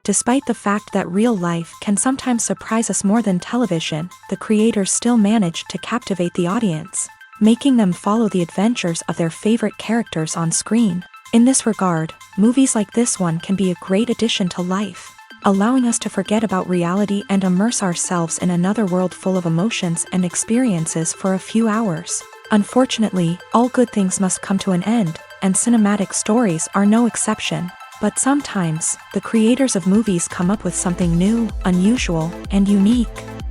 Despite the fact that real life can sometimes surprise us more than television, the creators still manage to captivate the audience, making them follow the adventures of their favorite characters on screen. In this regard, movies like this one can be a great addition to life, allowing us to forget about reality and immerse ourselves in another world full of emotions and experiences for a few hours. Unfortunately, all good things must come to an end, and cinematic stories are no exception. But sometimes, the creators of movies come up with something new, unusual, and unique.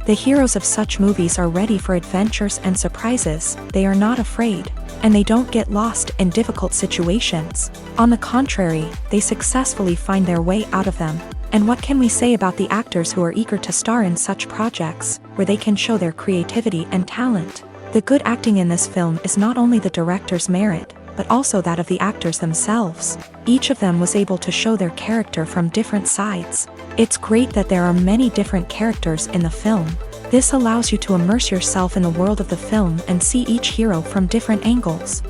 The heroes of such movies are ready for adventures and surprises, they are not afraid, and they don't get lost in difficult situations. On the contrary, they successfully find their way out of them. And what can we say about the actors who are eager to star in such projects, where they can show their creativity and talent? The good acting in this film is not only the director's merit, but also that of the actors themselves. Each of them was able to show their character from different sides. It's great that there are many different characters in the film. This allows you to immerse yourself in the world of the film and see each hero from different angles.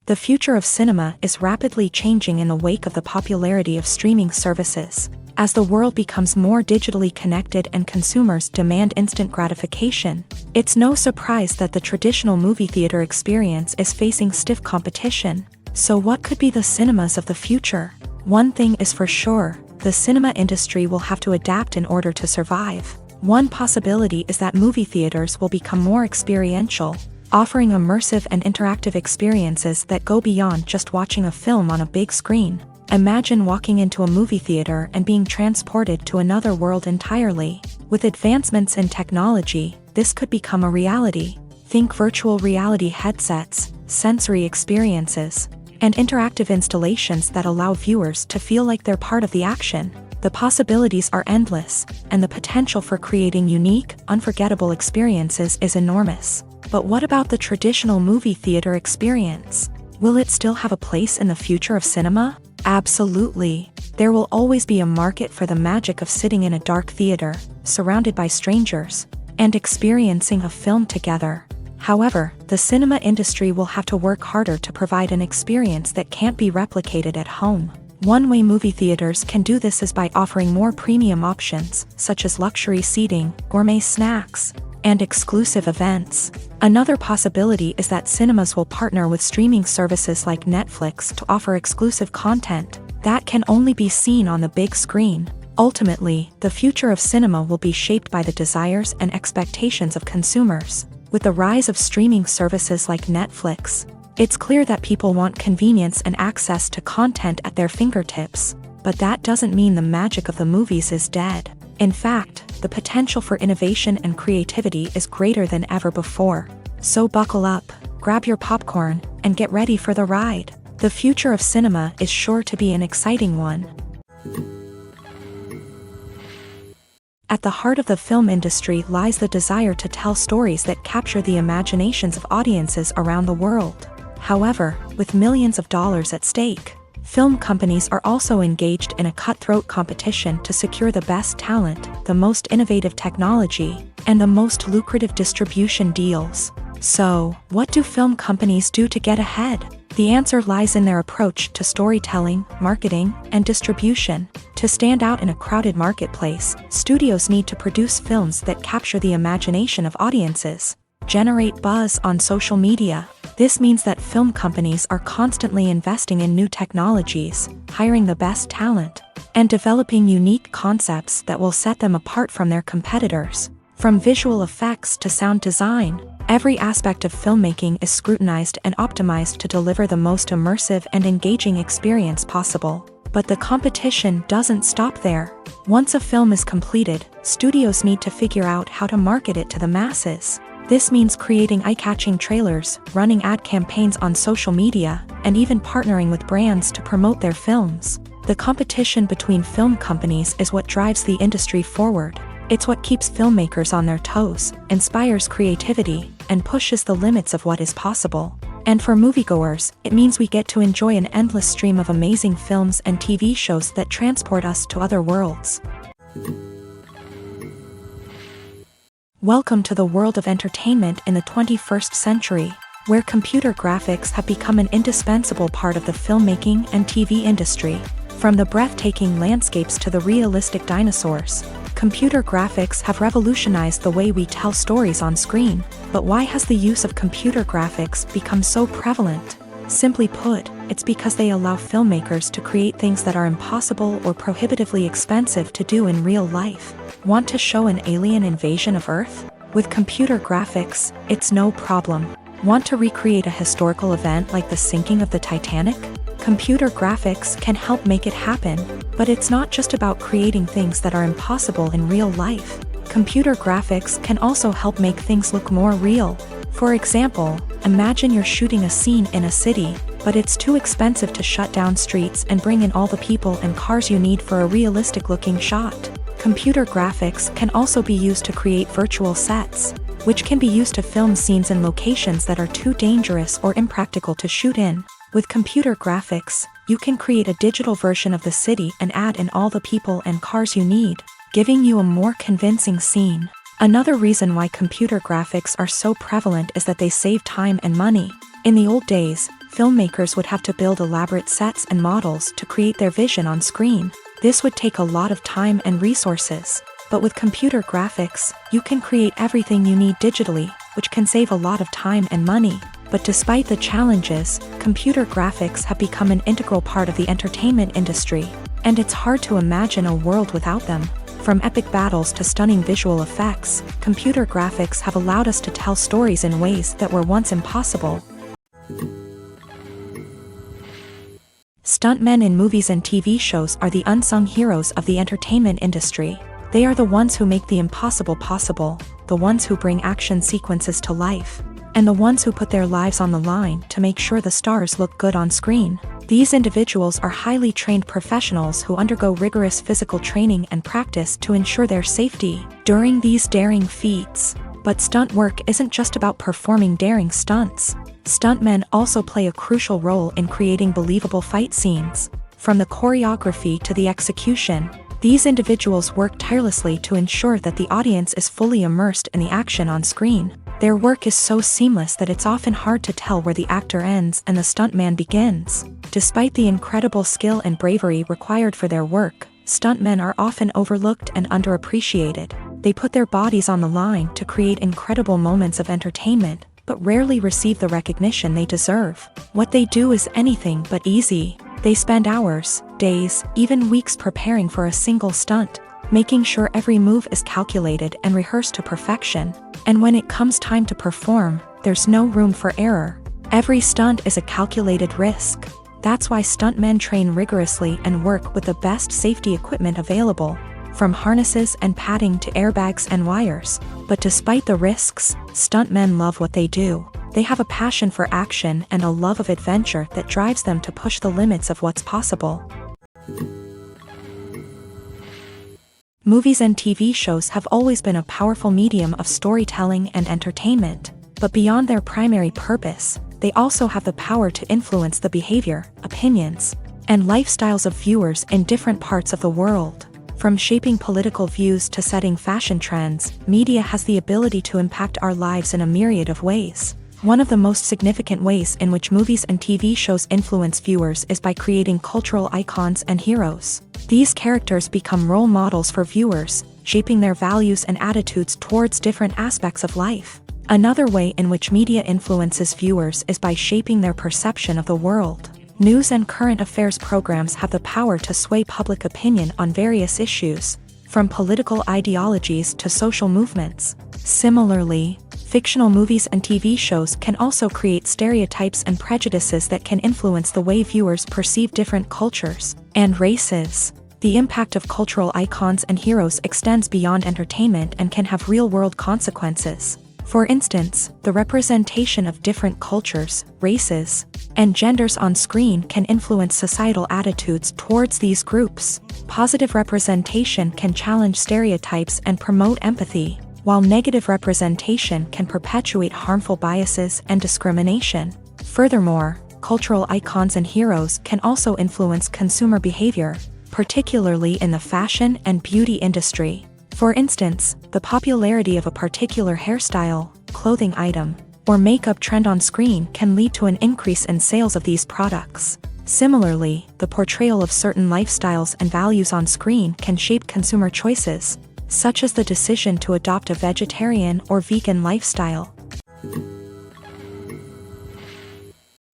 The future of cinema is rapidly changing in the wake of the popularity of streaming services. As the world becomes more digitally connected and consumers demand instant gratification, it's no surprise that the traditional movie theater experience is facing stiff competition. So what could be the cinemas of the future? One thing is for sure, the cinema industry will have to adapt in order to survive. One possibility is that movie theaters will become more experiential, offering immersive and interactive experiences that go beyond just watching a film on a big screen. Imagine walking into a movie theater and being transported to another world entirely. With advancements in technology, this could become a reality. Think virtual reality headsets, sensory experiences, and interactive installations that allow viewers to feel like they're part of the action. The possibilities are endless, and the potential for creating unique, unforgettable experiences is enormous. But what about the traditional movie theater experience? Will it still have a place in the future of cinema? Absolutely. There will always be a market for the magic of sitting in a dark theater, surrounded by strangers, and experiencing a film together. However, the cinema industry will have to work harder to provide an experience that can't be replicated at home. One way movie theaters can do this is by offering more premium options, such as luxury seating, gourmet snacks, and exclusive events. Another possibility is that cinemas will partner with streaming services like Netflix to offer exclusive content that can only be seen on the big screen. Ultimately, the future of cinema will be shaped by the desires and expectations of consumers. With the rise of streaming services like Netflix, it's clear that people want convenience and access to content at their fingertips. But that doesn't mean the magic of the movies is dead. In fact, the potential for innovation and creativity is greater than ever before. So buckle up, grab your popcorn, and get ready for the ride. The future of cinema is sure to be an exciting one. At the heart of the film industry lies the desire to tell stories that capture the imaginations of audiences around the world. However, with millions of dollars at stake, film companies are also engaged in a cutthroat competition to secure the best talent, the most innovative technology, and the most lucrative distribution deals. So, what do film companies do to get ahead? The answer lies in their approach to storytelling, marketing, and distribution. To stand out in a crowded marketplace, studios need to produce films that capture the imagination of audiences, generate buzz on social media. This means that film companies are constantly investing in new technologies, hiring the best talent, and developing unique concepts that will set them apart from their competitors. From visual effects to sound design, every aspect of filmmaking is scrutinized and optimized to deliver the most immersive and engaging experience possible. But the competition doesn't stop there. Once a film is completed, studios need to figure out how to market it to the masses. This means creating eye-catching trailers, running ad campaigns on social media, and even partnering with brands to promote their films. The competition between film companies is what drives the industry forward. It's what keeps filmmakers on their toes, inspires creativity, and pushes the limits of what is possible. And for moviegoers, it means we get to enjoy an endless stream of amazing films and TV shows that transport us to other worlds. Welcome to the world of entertainment in the 21st century. where computer graphics have become an indispensable part of the filmmaking and TV industry. From the breathtaking landscapes to the realistic dinosaurs, computer graphics have revolutionized the way we tell stories on screen. But why has the use of computer graphics become so prevalent? Simply put, it's because they allow filmmakers to create things that are impossible or prohibitively expensive to do in real life. Want to show an alien invasion of Earth? With computer graphics, it's no problem. Want to recreate a historical event like the sinking of the Titanic? Computer graphics can help make it happen, but it's not just about creating things that are impossible in real life. Computer graphics can also help make things look more real. For example, imagine you're shooting a scene in a city, but it's too expensive to shut down streets and bring in all the people and cars you need for a realistic-looking shot. Computer graphics can also be used to create virtual sets, which can be used to film scenes in locations that are too dangerous or impractical to shoot in. With computer graphics, you can create a digital version of the city and add in all the people and cars you need, giving you a more convincing scene. Another reason why computer graphics are so prevalent is that they save time and money. In the old days, filmmakers would have to build elaborate sets and models to create their vision on screen. This would take a lot of time and resources. But with computer graphics, you can create everything you need digitally, which can save a lot of time and money. But despite the challenges, computer graphics have become an integral part of the entertainment industry, and it's hard to imagine a world without them. From epic battles to stunning visual effects, computer graphics have allowed us to tell stories in ways that were once impossible. Stuntmen in movies and TV shows are the unsung heroes of the entertainment industry. They are the ones who make the impossible possible, the ones who bring action sequences to life, and the ones who put their lives on the line to make sure the stars look good on screen. These individuals are highly trained professionals who undergo rigorous physical training and practice to ensure their safety during these daring feats. But stunt work isn't just about performing daring stunts. Stuntmen also play a crucial role in creating believable fight scenes. From the choreography to the execution, these individuals work tirelessly to ensure that the audience is fully immersed in the action on screen. Their work is so seamless that it's often hard to tell where the actor ends and the stuntman begins. Despite the incredible skill and bravery required for their work, stuntmen are often overlooked and underappreciated. They put their bodies on the line to create incredible moments of entertainment, but rarely receive the recognition they deserve. What they do is anything but easy. They spend hours, days, even weeks preparing for a single stunt, making sure every move is calculated and rehearsed to perfection. And when it comes time to perform, there's no room for error. Every stunt is a calculated risk. That's why stuntmen train rigorously and work with the best safety equipment available, from harnesses and padding to airbags and wires. But despite the risks, stuntmen love what they do. They have a passion for action and a love of adventure that drives them to push the limits of what's possible. Movies and TV shows have always been a powerful medium of storytelling and entertainment, but beyond their primary purpose, they also have the power to influence the behavior, opinions, and lifestyles of viewers in different parts of the world. From shaping political views to setting fashion trends, media has the ability to impact our lives in a myriad of ways. One of the most significant ways in which movies and TV shows influence viewers is by creating cultural icons and heroes. These characters become role models for viewers, shaping their values and attitudes towards different aspects of life. Another way in which media influences viewers is by shaping their perception of the world. News and current affairs programs have the power to sway public opinion on various issues, from political ideologies to social movements. Similarly, fictional movies and TV shows can also create stereotypes and prejudices that can influence the way viewers perceive different cultures and races. The impact of cultural icons and heroes extends beyond entertainment and can have real-world consequences. For instance, the representation of different cultures, races, and genders on screen can influence societal attitudes towards these groups. Positive representation can challenge stereotypes and promote empathy, while negative representation can perpetuate harmful biases and discrimination. Furthermore, cultural icons and heroes can also influence consumer behavior, particularly in the fashion and beauty industry. For instance, the popularity of a particular hairstyle, clothing item, or makeup trend on screen can lead to an increase in sales of these products. Similarly, the portrayal of certain lifestyles and values on screen can shape consumer choices, such as the decision to adopt a vegetarian or vegan lifestyle.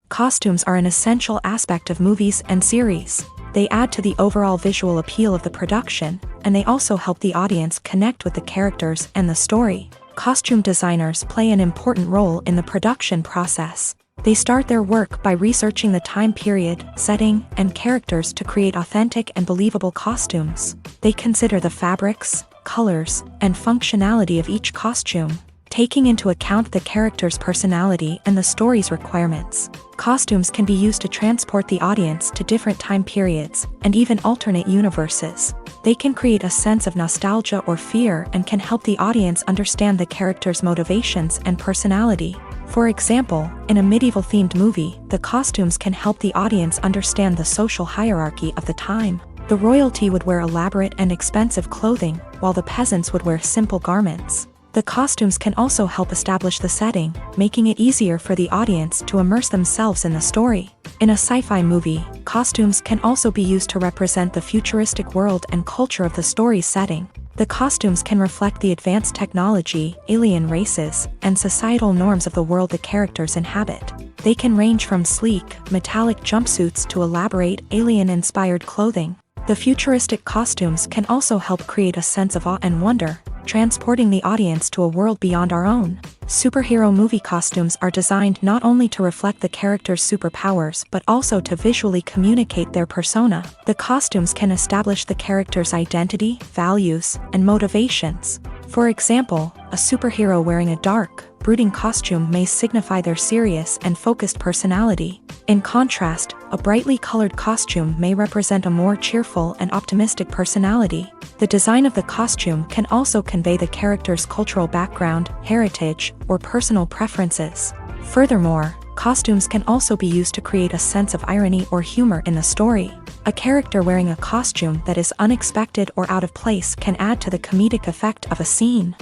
Costumes are an essential aspect of movies and series. They add to the overall visual appeal of the production, and they also help the audience connect with the characters and the story. Costume designers play an important role in the production process. They start their work by researching the time period, setting, and characters to create authentic and believable costumes. They consider the fabrics, colors, and functionality of each costume, taking into account the character's personality and the story's requirements. Costumes can be used to transport the audience to different time periods and even alternate universes. They can create a sense of nostalgia or fear and can help the audience understand the character's motivations and personality. For example, in a medieval-themed movie, the costumes can help the audience understand the social hierarchy of the time. The royalty would wear elaborate and expensive clothing, while the peasants would wear simple garments. The costumes can also help establish the setting, making it easier for the audience to immerse themselves in the story. In a sci-fi movie, costumes can also be used to represent the futuristic world and culture of the story's setting. The costumes can reflect the advanced technology, alien races, and societal norms of the world the characters inhabit. They can range from sleek, metallic jumpsuits to elaborate, alien-inspired clothing. The futuristic costumes can also help create a sense of awe and wonder, transporting the audience to a world beyond our own. Superhero movie costumes are designed not only to reflect the character's superpowers but also to visually communicate their persona. The costumes can establish the character's identity, values, and motivations. For example, a superhero wearing a dark, brooding costume may signify their serious and focused personality. In contrast, a brightly colored costume may represent a more cheerful and optimistic personality. The design of the costume can also convey the character's cultural background, heritage, or personal preferences. Furthermore, costumes can also be used to create a sense of irony or humor in the story. A character wearing a costume that is unexpected or out of place can add to the comedic effect of a scene.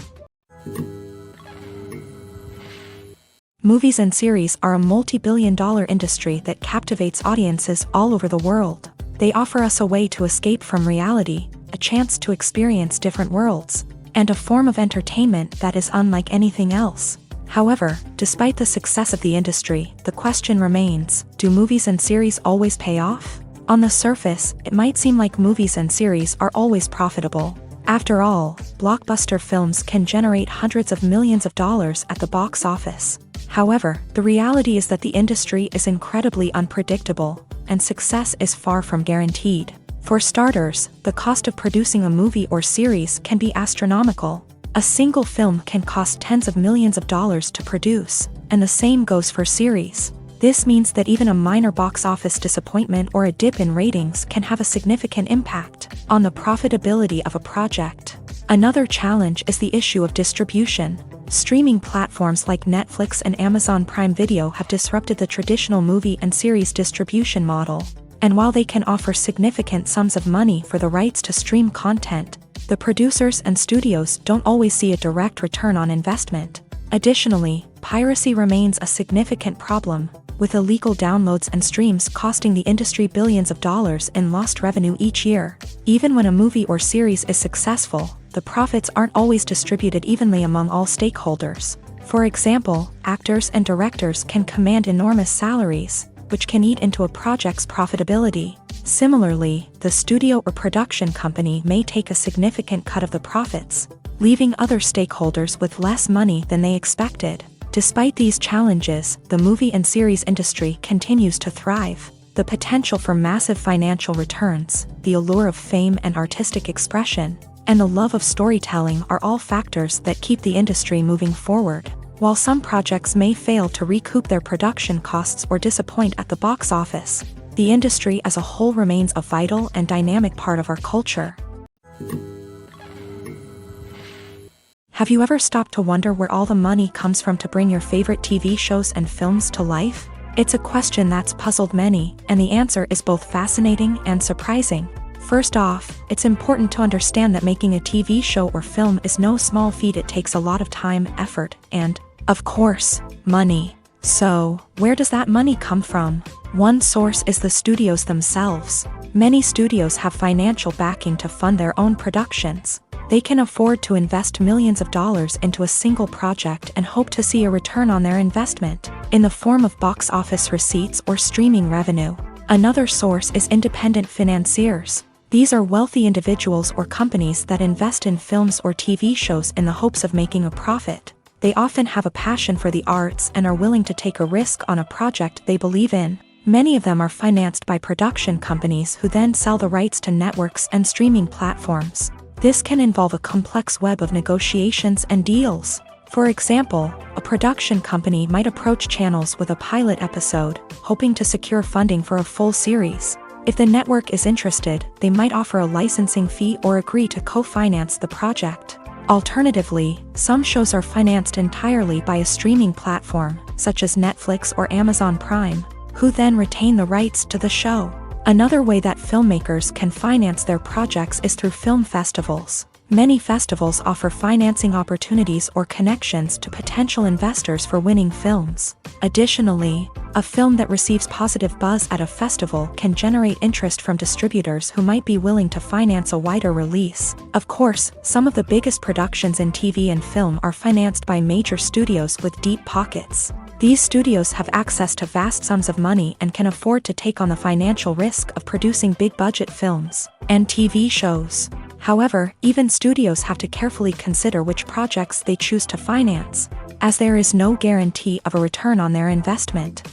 Movies and series are a multi-billion-dollar industry that captivates audiences all over the world. They offer us a way to escape from reality, a chance to experience different worlds, and a form of entertainment that is unlike anything else. However, despite the success of the industry, the question remains, do movies and series always pay off? On the surface, it might seem like movies and series are always profitable. After all, blockbuster films can generate hundreds of millions of dollars at the box office. However, the reality is that the industry is incredibly unpredictable, and success is far from guaranteed. For starters, the cost of producing a movie or series can be astronomical. A single film can cost tens of millions of dollars to produce, and the same goes for series. This means that even a minor box office disappointment or a dip in ratings can have a significant impact on the profitability of a project. Another challenge is the issue of distribution. Streaming platforms like Netflix and Amazon Prime Video have disrupted the traditional movie and series distribution model. And while they can offer significant sums of money for the rights to stream content, the producers and studios don't always see a direct return on investment. Additionally, piracy remains a significant problem, with illegal downloads and streams costing the industry billions of dollars in lost revenue each year. Even when a movie or series is successful, the profits aren't always distributed evenly among all stakeholders. For example, actors and directors can command enormous salaries, which can eat into a project's profitability. Similarly, the studio or production company may take a significant cut of the profits, leaving other stakeholders with less money than they expected. Despite these challenges, the movie and series industry continues to thrive. The potential for massive financial returns, the allure of fame and artistic expression, and the love of storytelling are all factors that keep the industry moving forward. While some projects may fail to recoup their production costs or disappoint at the box office, the industry as a whole remains a vital and dynamic part of our culture. Have you ever stopped to wonder where all the money comes from to bring your favorite TV shows and films to life? It's a question that's puzzled many, and the answer is both fascinating and surprising. First off, it's important to understand that making a TV show or film is no small feat. It takes a lot of time, effort, and Of course, money. So, where does that money come from? One source is the studios themselves. Many studios have financial backing to fund their own productions. They can afford to invest millions of dollars into a single project and hope to see a return on their investment, in the form of box office receipts or streaming revenue. Another source is independent financiers. These are wealthy individuals or companies that invest in films or TV shows in the hopes of making a profit. They often have a passion for the arts and are willing to take a risk on a project they believe in. Many of them are financed by production companies who then sell the rights to networks and streaming platforms. This can involve a complex web of negotiations and deals. For example, a production company might approach channels with a pilot episode, hoping to secure funding for a full series. If the network is interested, they might offer a licensing fee or agree to co-finance the project. Alternatively, some shows are financed entirely by a streaming platform, such as Netflix or Amazon Prime, who then retain the rights to the show. Another way that filmmakers can finance their projects is through film festivals. Many festivals offer financing opportunities or connections to potential investors for winning films. Additionally, a film that receives positive buzz at a festival can generate interest from distributors who might be willing to finance a wider release. Of course, some of the biggest productions in TV and film are financed by major studios with deep pockets. These studios have access to vast sums of money and can afford to take on the financial risk of producing big-budget films and TV shows. However, even studios have to carefully consider which projects they choose to finance, as there is no guarantee of a return on their investment.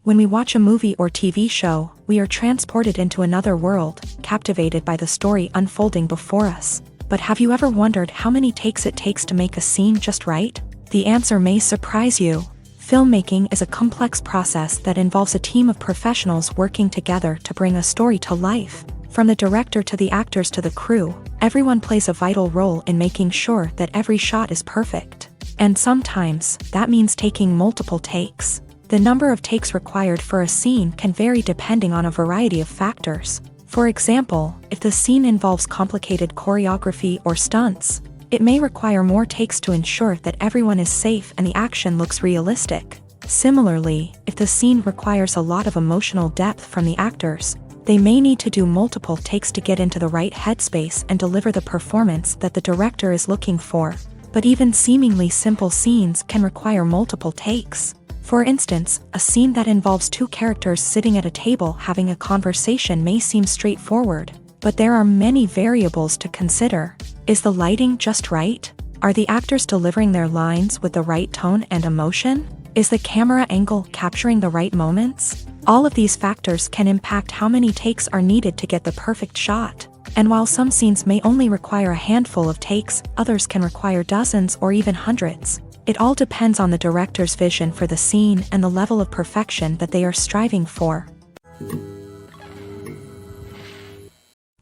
When we watch a movie or TV show, we are transported into another world, captivated by the story unfolding before us. But have you ever wondered how many takes it takes to make a scene just right? The answer may surprise you. Filmmaking is a complex process that involves a team of professionals working together to bring a story to life. From the director to the actors to the crew, everyone plays a vital role in making sure that every shot is perfect. And sometimes, that means taking multiple takes. The number of takes required for a scene can vary depending on a variety of factors. For example, if the scene involves complicated choreography or stunts, it may require more takes to ensure that everyone is safe and the action looks realistic. Similarly, if the scene requires a lot of emotional depth from the actors, they may need to do multiple takes to get into the right headspace and deliver the performance that the director is looking for. But even seemingly simple scenes can require multiple takes. For instance, a scene that involves two characters sitting at a table having a conversation may seem straightforward, but there are many variables to consider. Is the lighting just right? Are the actors delivering their lines with the right tone and emotion? Is the camera angle capturing the right moments? All of these factors can impact how many takes are needed to get the perfect shot. And while some scenes may only require a handful of takes, others can require dozens or even hundreds. It all depends on the director's vision for the scene and the level of perfection that they are striving for.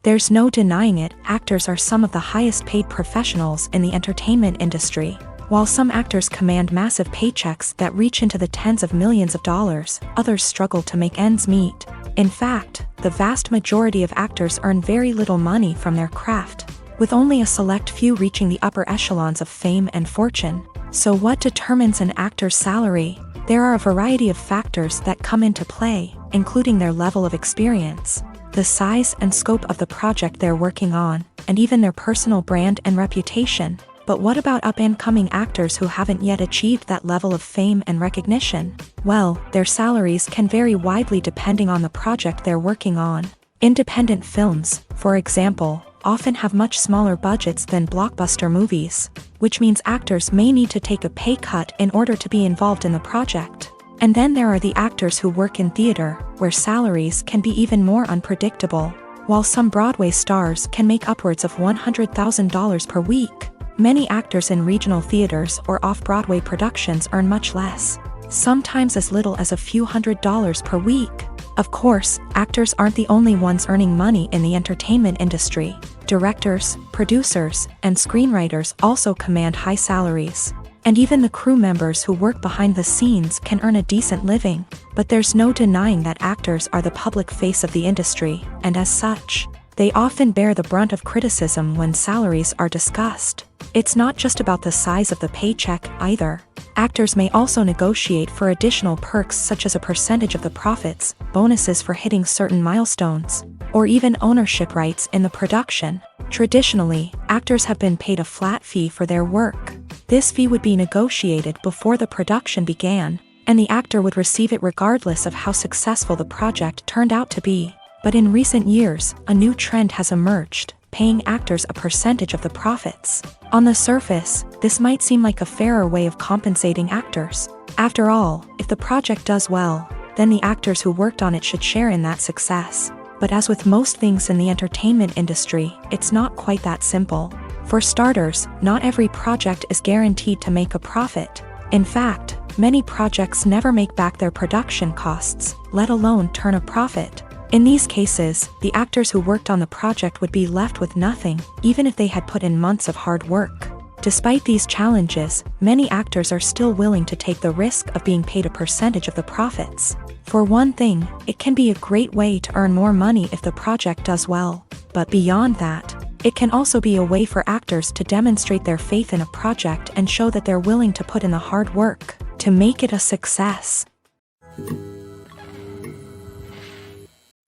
There's no denying it, actors are some of the highest paid professionals in the entertainment industry. While some actors command massive paychecks that reach into the tens of millions of dollars, others struggle to make ends meet. In fact, the vast majority of actors earn very little money from their craft, with only a select few reaching the upper echelons of fame and fortune. So what determines an actor's salary? There are a variety of factors that come into play, including their level of experience, the size and scope of the project they're working on, and even their personal brand and reputation. But what about up-and-coming actors who haven't yet achieved that level of fame and recognition? Well, their salaries can vary widely depending on the project they're working on. Independent films, for example, often have much smaller budgets than blockbuster movies, which means actors may need to take a pay cut in order to be involved in the project. And then there are the actors who work in theater, where salaries can be even more unpredictable. While some Broadway stars can make upwards of $100,000 per week, many actors in regional theaters or off-Broadway productions earn much less, sometimes as little as a few $100s per week. Of course, actors aren't the only ones earning money in the entertainment industry. Directors, producers, and screenwriters also command high salaries. And even the crew members who work behind the scenes can earn a decent living. But there's no denying that actors are the public face of the industry, and as such, They often bear the brunt of criticism when salaries are discussed. It's not just about the size of the paycheck either. Actors may also negotiate for additional perks such as a percentage of the profits, bonuses for hitting certain milestones, or even ownership rights in the production. Traditionally, actors have been paid a flat fee for their work. This fee would be negotiated before the production began, and the actor would receive it regardless of how successful the project turned out to be. But in recent years, a new trend has emerged, paying actors a percentage of the profits. On the surface, this might seem like a fairer way of compensating actors. After all, if the project does well, then the actors who worked on it should share in that success. But as with most things in the entertainment industry, it's not quite that simple. For starters, not every project is guaranteed to make a profit. In fact, many projects never make back their production costs, let alone turn a profit. In these cases, the actors who worked on the project would be left with nothing, even if they had put in months of hard work. Despite these challenges, many actors are still willing to take the risk of being paid a percentage of the profits. For one thing, it can be a great way to earn more money if the project does well. But beyond that, it can also be a way for actors to demonstrate their faith in a project and show that they're willing to put in the hard work to make it a success.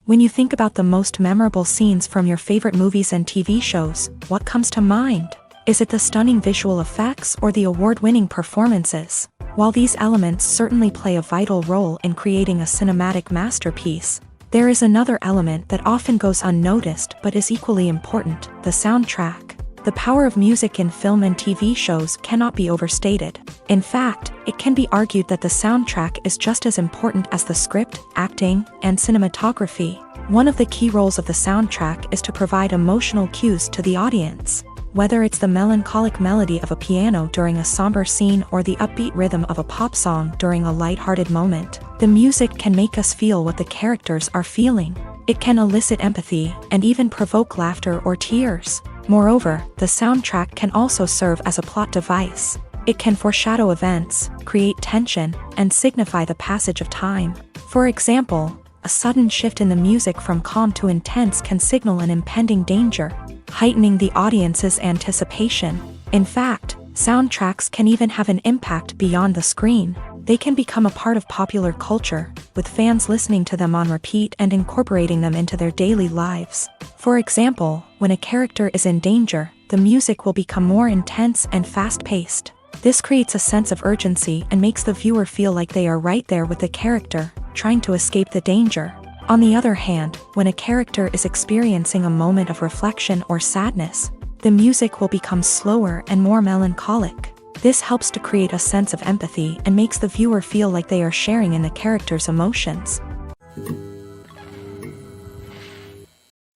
When you think about the most memorable scenes from your favorite movies and TV shows, what comes to mind? Is it the stunning visual effects or the award-winning performances? While these elements certainly play a vital role in creating a cinematic masterpiece, there is another element that often goes unnoticed but is equally important: the soundtrack. The power of music in film and TV shows cannot be overstated. In fact, it can be argued that the soundtrack is just as important as the script, acting, and cinematography. One of the key roles of the soundtrack is to provide emotional cues to the audience. Whether it's the melancholic melody of a piano during a somber scene or the upbeat rhythm of a pop song during a lighthearted moment, the music can make us feel what the characters are feeling. It can elicit empathy and even provoke laughter or tears. Moreover, the soundtrack can also serve as a plot device. It can foreshadow events, create tension, and signify the passage of time. For example, a sudden shift in the music from calm to intense can signal an impending danger, heightening the audience's anticipation. In fact, soundtracks can even have an impact beyond the screen. They can become a part of popular culture, with fans listening to them on repeat and incorporating them into their daily lives. For example, when a character is in danger, the music will become more intense and fast-paced. This creates a sense of urgency and makes the viewer feel like they are right there with the character, trying to escape the danger. On the other hand, when a character is experiencing a moment of reflection or sadness, the music will become slower and more melancholic. This helps to create a sense of empathy and makes the viewer feel like they are sharing in the character's emotions.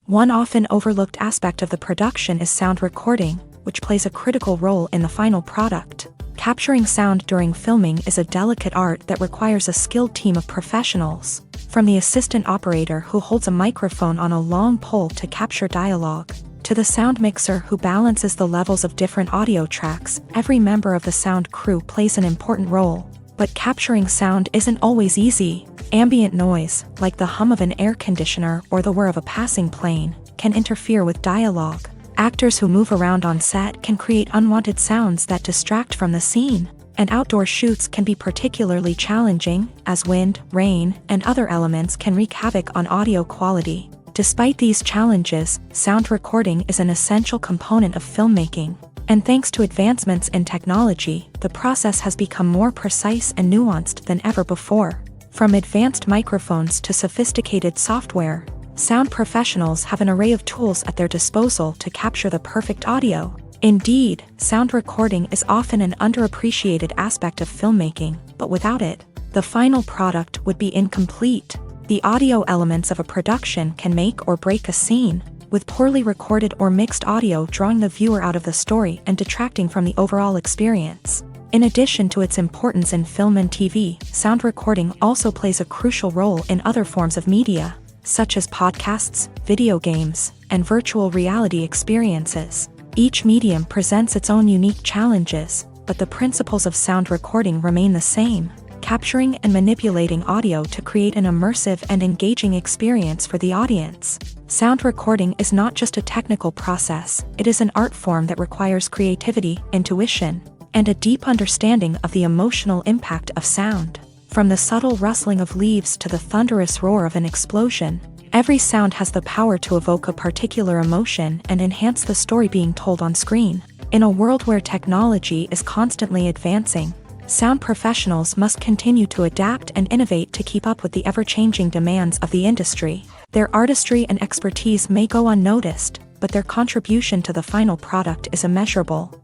One often overlooked aspect of the production is sound recording, which plays a critical role in the final product. Capturing sound during filming is a delicate art that requires a skilled team of professionals. From the assistant operator who holds a microphone on a long pole to capture dialogue, to the sound mixer who balances the levels of different audio tracks, every member of the sound crew plays an important role. But capturing sound isn't always easy. Ambient noise, like the hum of an air conditioner or the whir of a passing plane, can interfere with dialogue. Actors who move around on set can create unwanted sounds that distract from the scene. And outdoor shoots can be particularly challenging, as wind, rain, and other elements can wreak havoc on audio quality. Despite these challenges, sound recording is an essential component of filmmaking. And thanks to advancements in technology, the process has become more precise and nuanced than ever before. From advanced microphones to sophisticated software, sound professionals have an array of tools at their disposal to capture the perfect audio. Indeed, sound recording is often an underappreciated aspect of filmmaking, but without it, the final product would be incomplete. The audio elements of a production can make or break a scene, with poorly recorded or mixed audio drawing the viewer out of the story and detracting from the overall experience. In addition to its importance in film and TV, sound recording also plays a crucial role in other forms of media, such as podcasts, video games, and virtual reality experiences. Each medium presents its own unique challenges, but the principles of sound recording remain the same: capturing and manipulating audio to create an immersive and engaging experience for the audience. Sound recording is not just a technical process, it is an art form that requires creativity, intuition, and a deep understanding of the emotional impact of sound. From the subtle rustling of leaves to the thunderous roar of an explosion, every sound has the power to evoke a particular emotion and enhance the story being told on screen. In a world where technology is constantly advancing, sound professionals must continue to adapt and innovate to keep up with the ever-changing demands of the industry. Their artistry and expertise may go unnoticed, but their contribution to the final product is immeasurable.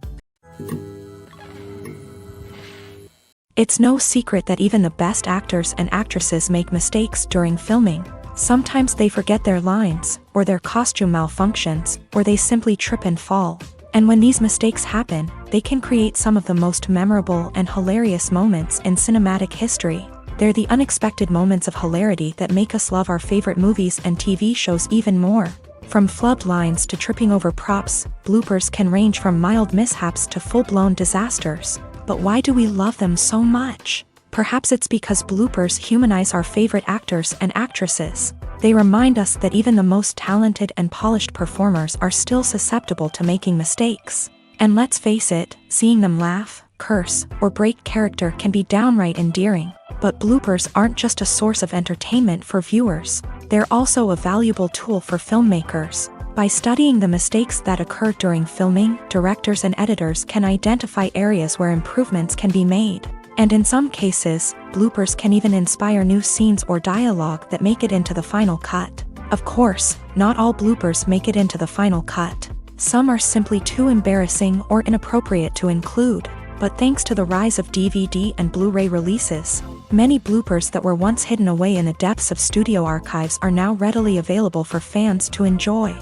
It's no secret that even the best actors and actresses make mistakes during filming. Sometimes they forget their lines, or their costume malfunctions, or they simply trip and fall. And when these mistakes happen, they can create some of the most memorable and hilarious moments in cinematic history. They're the unexpected moments of hilarity that make us love our favorite movies and TV shows even more. From flubbed lines to tripping over props, bloopers can range from mild mishaps to full-blown disasters. But why do we love them so much? Perhaps it's because bloopers humanize our favorite actors and actresses. They remind us that even the most talented and polished performers are still susceptible to making mistakes. And let's face it, seeing them laugh, curse, or break character can be downright endearing. But bloopers aren't just a source of entertainment for viewers. They're also a valuable tool for filmmakers. By studying the mistakes that occur during filming, directors and editors can identify areas where improvements can be made. And in some cases, bloopers can even inspire new scenes or dialogue that make it into the final cut. Of course, not all bloopers make it into the final cut. Some are simply too embarrassing or inappropriate to include. But thanks to the rise of DVD and Blu-ray releases, many bloopers that were once hidden away in the depths of studio archives are now readily available for fans to enjoy.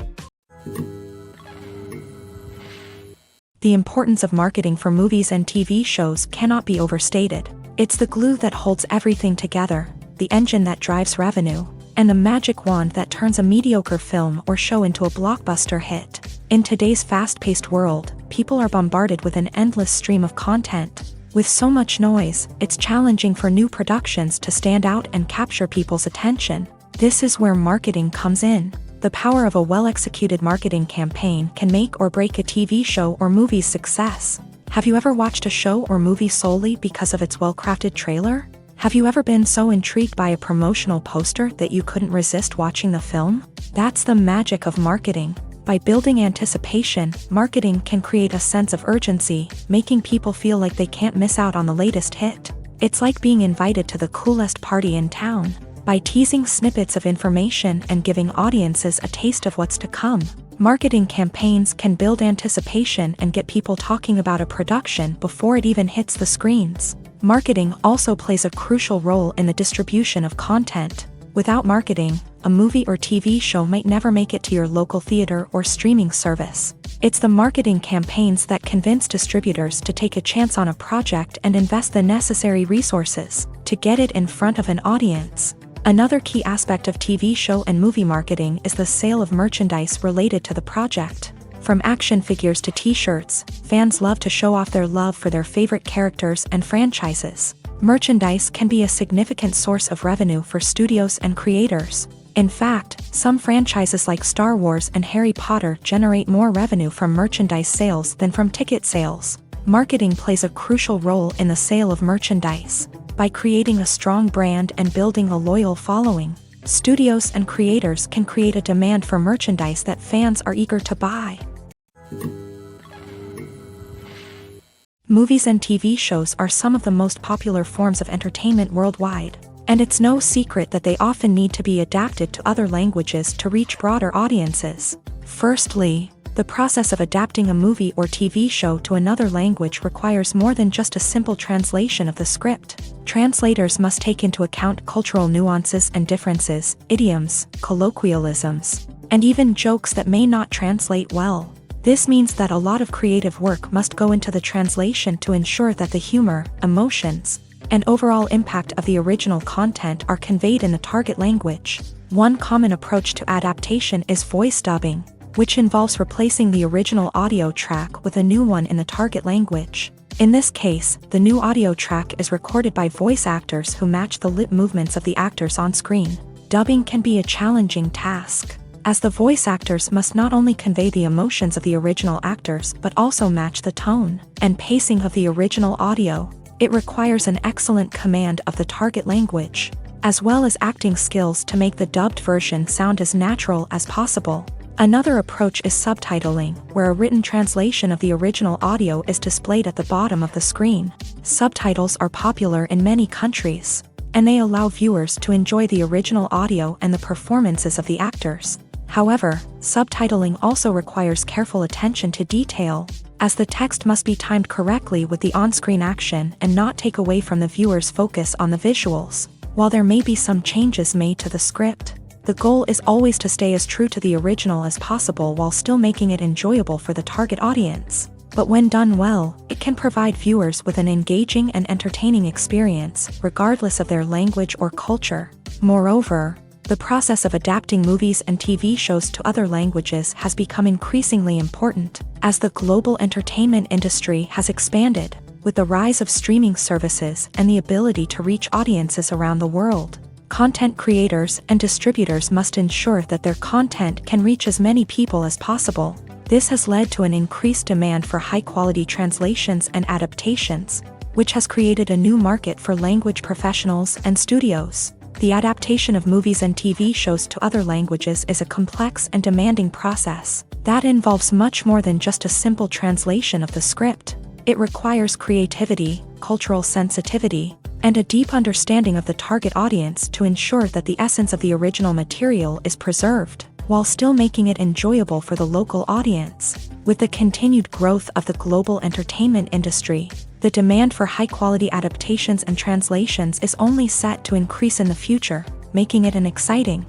The importance of marketing for movies and TV shows cannot be overstated. It's the glue that holds everything together, the engine that drives revenue, and the magic wand that turns a mediocre film or show into a blockbuster hit. In today's fast-paced world, people are bombarded with an endless stream of content. With so much noise, it's challenging for new productions to stand out and capture people's attention. This is where marketing comes in. The power of a well-executed marketing campaign can make or break a TV show or movie's success. Have you ever watched a show or movie solely because of its well-crafted trailer? Have you ever been so intrigued by a promotional poster that you couldn't resist watching the film? That's the magic of marketing. By building anticipation, marketing can create a sense of urgency, making people feel like they can't miss out on the latest hit. It's like being invited to the coolest party in town. By teasing snippets of information and giving audiences a taste of what's to come, marketing campaigns can build anticipation and get people talking about a production before it even hits the screens. Marketing also plays a crucial role in the distribution of content. Without marketing, a movie or TV show might never make it to your local theater or streaming service. It's the marketing campaigns that convince distributors to take a chance on a project and invest the necessary resources to get it in front of an audience. Another key aspect of TV show and movie marketing is the sale of merchandise related to the project. From action figures to t-shirts, fans love to show off their love for their favorite characters and franchises. Merchandise can be a significant source of revenue for studios and creators. In fact, some franchises like Star Wars and Harry Potter generate more revenue from merchandise sales than from ticket sales. Marketing plays a crucial role in the sale of merchandise. By creating a strong brand and building a loyal following, studios and creators can create a demand for merchandise that fans are eager to buy. Movies and TV shows are some of the most popular forms of entertainment worldwide, and it's no secret that they often need to be adapted to other languages to reach broader audiences. Firstly, the process of adapting a movie or TV show to another language requires more than just a simple translation of the script. Translators must take into account cultural nuances and differences, idioms, colloquialisms, and even jokes that may not translate well. This means that a lot of creative work must go into the translation to ensure that the humor, emotions, and overall impact of the original content are conveyed in the target language. One common approach to adaptation is voice dubbing, which involves replacing the original audio track with a new one in the target language. In this case, the new audio track is recorded by voice actors who match the lip movements of the actors on screen. Dubbing can be a challenging task, as the voice actors must not only convey the emotions of the original actors but also match the tone and pacing of the original audio. It requires an excellent command of the target language, as well as acting skills to make the dubbed version sound as natural as possible. Another approach is subtitling, where a written translation of the original audio is displayed at the bottom of the screen. Subtitles are popular in many countries, and they allow viewers to enjoy the original audio and the performances of the actors. However, subtitling also requires careful attention to detail, as the text must be timed correctly with the on-screen action and not take away from the viewer's focus on the visuals. While there may be some changes made to the script, the goal is always to stay as true to the original as possible while still making it enjoyable for the target audience. But when done well, it can provide viewers with an engaging and entertaining experience, regardless of their language or culture. Moreover, the process of adapting movies and TV shows to other languages has become increasingly important, as the global entertainment industry has expanded, with the rise of streaming services and the ability to reach audiences around the world. Content creators and distributors must ensure that their content can reach as many people as possible. This has led to an increased demand for high-quality translations and adaptations, which has created a new market for language professionals and studios. The adaptation of movies and TV shows to other languages is a complex and demanding process that involves much more than just a simple translation of the script. It requires creativity, cultural sensitivity, and a deep understanding of the target audience to ensure that the essence of the original material is preserved, while still making it enjoyable for the local audience. With the continued growth of the global entertainment industry, the demand for high-quality adaptations and translations is only set to increase in the future, making it an exciting.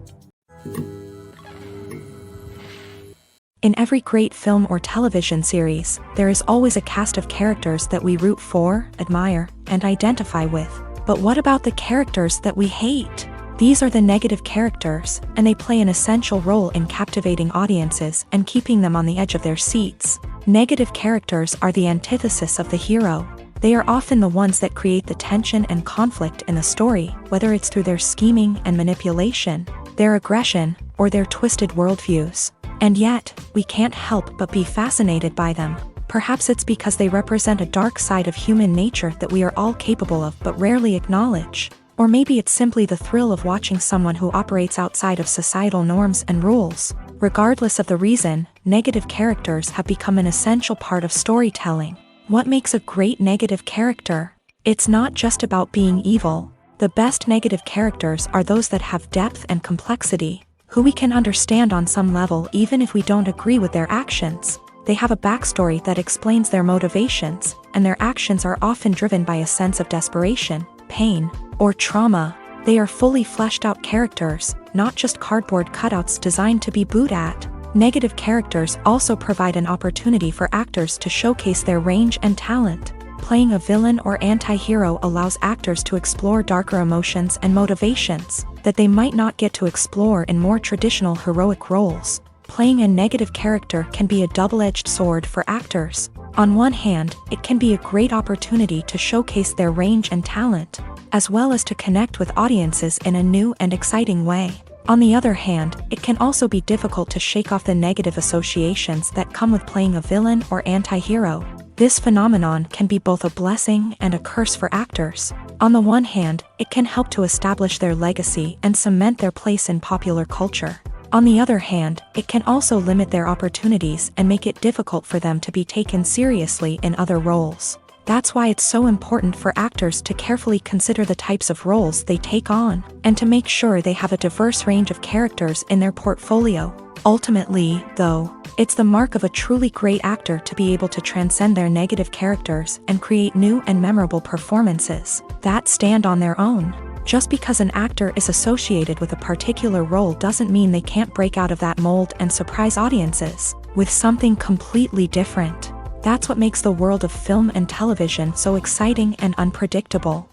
In every great film or television series, there is always a cast of characters that we root for, admire, and identify with. But what about the characters that we hate? These are the negative characters, and they play an essential role in captivating audiences and keeping them on the edge of their seats. Negative characters are the antithesis of the hero. They are often the ones that create the tension and conflict in the story, whether it's through their scheming and manipulation, their aggression, or their twisted worldviews. And yet, we can't help but be fascinated by them. Perhaps it's because they represent a dark side of human nature that we are all capable of but rarely acknowledge. Or maybe it's simply the thrill of watching someone who operates outside of societal norms and rules. Regardless of the reason, negative characters have become an essential part of storytelling. What makes a great negative character? It's not just about being evil. The best negative characters are those that have depth and complexity, who we can understand on some level even if we don't agree with their actions. They have a backstory that explains their motivations, and their actions are often driven by a sense of desperation, pain, or trauma. They are fully fleshed out characters, not just cardboard cutouts designed to be booed at. Negative characters also provide an opportunity for actors to showcase their range and talent. Playing a villain or anti-hero allows actors to explore darker emotions and motivations that they might not get to explore in more traditional heroic roles. Playing a negative character can be a double-edged sword for actors. On one hand, it can be a great opportunity to showcase their range and talent, as well as to connect with audiences in a new and exciting way. On the other hand, it can also be difficult to shake off the negative associations that come with playing a villain or anti-hero. This phenomenon can be both a blessing and a curse for actors. On the one hand, it can help to establish their legacy and cement their place in popular culture. On the other hand, it can also limit their opportunities and make it difficult for them to be taken seriously in other roles. That's why it's so important for actors to carefully consider the types of roles they take on, and to make sure they have a diverse range of characters in their portfolio. Ultimately, though, it's the mark of a truly great actor to be able to transcend their negative characters and create new and memorable performances that stand on their own. Just because an actor is associated with a particular role doesn't mean they can't break out of that mold and surprise audiences with something completely different. That's what makes the world of film and television so exciting and unpredictable.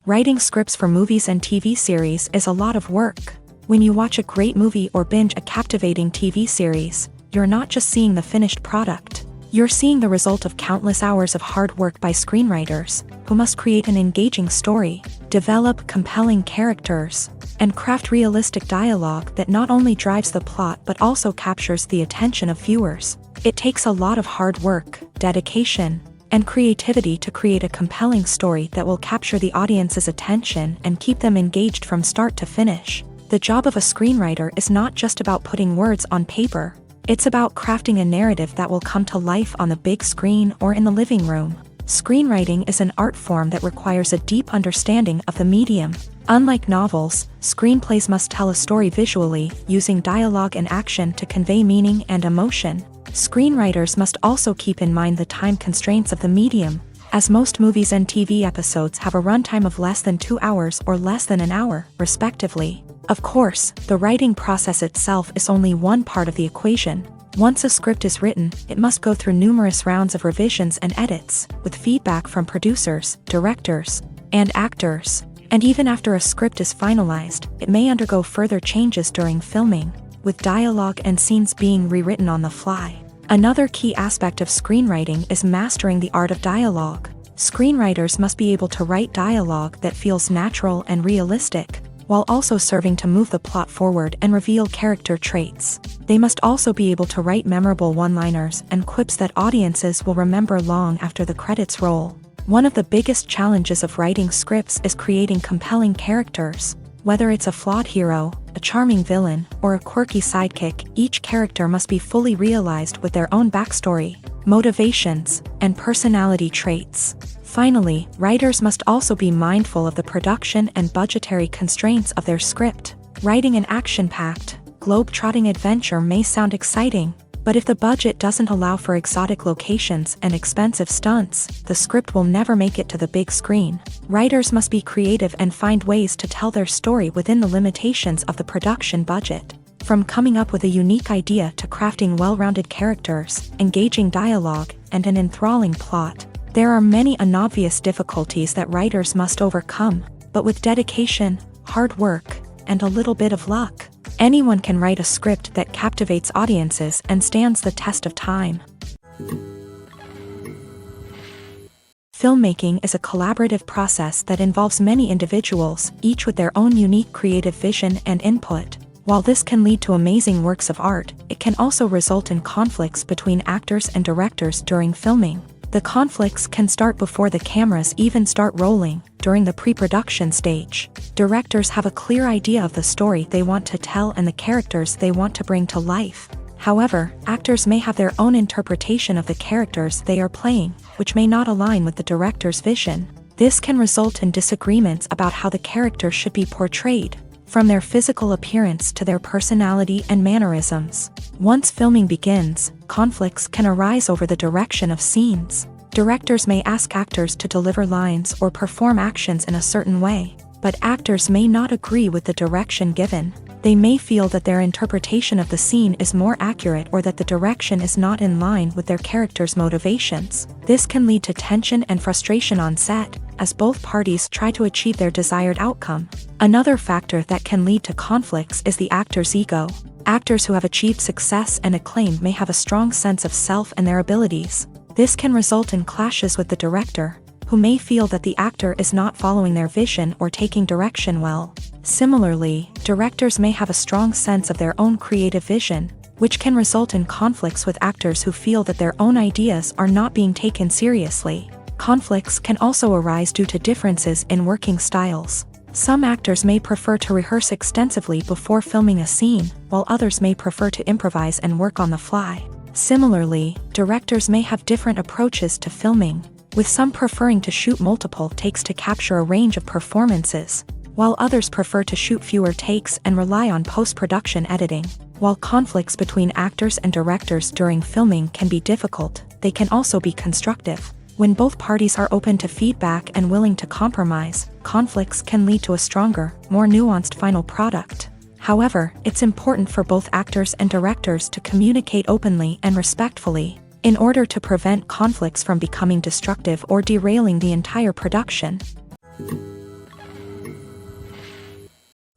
Writing scripts for movies and TV series is a lot of work. When you watch a great movie or binge a captivating TV series, you're not just seeing the finished product. You're seeing the result of countless hours of hard work by screenwriters, who must create an engaging story, develop compelling characters, and craft realistic dialogue that not only drives the plot but also captures the attention of viewers. It takes a lot of hard work, dedication, and creativity to create a compelling story that will capture the audience's attention and keep them engaged from start to finish. The job of a screenwriter is not just about putting words on paper. It's about crafting a narrative that will come to life on the big screen or in the living room. Screenwriting is an art form that requires a deep understanding of the medium. Unlike novels, screenplays must tell a story visually, using dialogue and action to convey meaning and emotion. Screenwriters must also keep in mind the time constraints of the medium, as most movies and TV episodes have a runtime of less than 2 hours or less than an hour, respectively. Of course, the writing process itself is only one part of the equation. Once a script is written, it must go through numerous rounds of revisions and edits, with feedback from producers, directors, and actors. And even after a script is finalized, it may undergo further changes during filming, with dialogue and scenes being rewritten on the fly. Another key aspect of screenwriting is mastering the art of dialogue. Screenwriters must be able to write dialogue that feels natural and realistic, while also serving to move the plot forward and reveal character traits. They must also be able to write memorable one-liners and quips that audiences will remember long after the credits roll. One of the biggest challenges of writing scripts is creating compelling characters. Whether it's a flawed hero, a charming villain, or a quirky sidekick, each character must be fully realized with their own backstory, motivations, and personality traits. Finally, writers must also be mindful of the production and budgetary constraints of their script. Writing an action-packed, globe-trotting adventure may sound exciting, but if the budget doesn't allow for exotic locations and expensive stunts, the script will never make it to the big screen. Writers must be creative and find ways to tell their story within the limitations of the production budget. From coming up with a unique idea to crafting well-rounded characters, engaging dialogue, and an enthralling plot, there are many unobvious difficulties that writers must overcome, but with dedication, hard work, and a little bit of luck, anyone can write a script that captivates audiences and stands the test of time. Filmmaking is a collaborative process that involves many individuals, each with their own unique creative vision and input. While this can lead to amazing works of art, it can also result in conflicts between actors and directors during filming. The conflicts can start before the cameras even start rolling, during the pre-production stage. Directors have a clear idea of the story they want to tell and the characters they want to bring to life. However, actors may have their own interpretation of the characters they are playing, which may not align with the director's vision. This can result in disagreements about how the character should be portrayed, from their physical appearance to their personality and mannerisms. Once filming begins, conflicts can arise over the direction of scenes. Directors may ask actors to deliver lines or perform actions in a certain way, but actors may not agree with the direction given. They may feel that their interpretation of the scene is more accurate or that the direction is not in line with their character's motivations. This can lead to tension and frustration on set, as both parties try to achieve their desired outcome. Another factor that can lead to conflicts is the actor's ego. Actors who have achieved success and acclaim may have a strong sense of self and their abilities. This can result in clashes with the director, who may feel that the actor is not following their vision or taking direction well. Similarly, directors may have a strong sense of their own creative vision, which can result in conflicts with actors who feel that their own ideas are not being taken seriously. Conflicts can also arise due to differences in working styles. Some actors may prefer to rehearse extensively before filming a scene, while others may prefer to improvise and work on the fly. Similarly, directors may have different approaches to filming, with some preferring to shoot multiple takes to capture a range of performances, while others prefer to shoot fewer takes and rely on post-production editing. While conflicts between actors and directors during filming can be difficult, they can also be constructive. When both parties are open to feedback and willing to compromise, conflicts can lead to a stronger, more nuanced final product. However, it's important for both actors and directors to communicate openly and respectfully, in order to prevent conflicts from becoming destructive or derailing the entire production.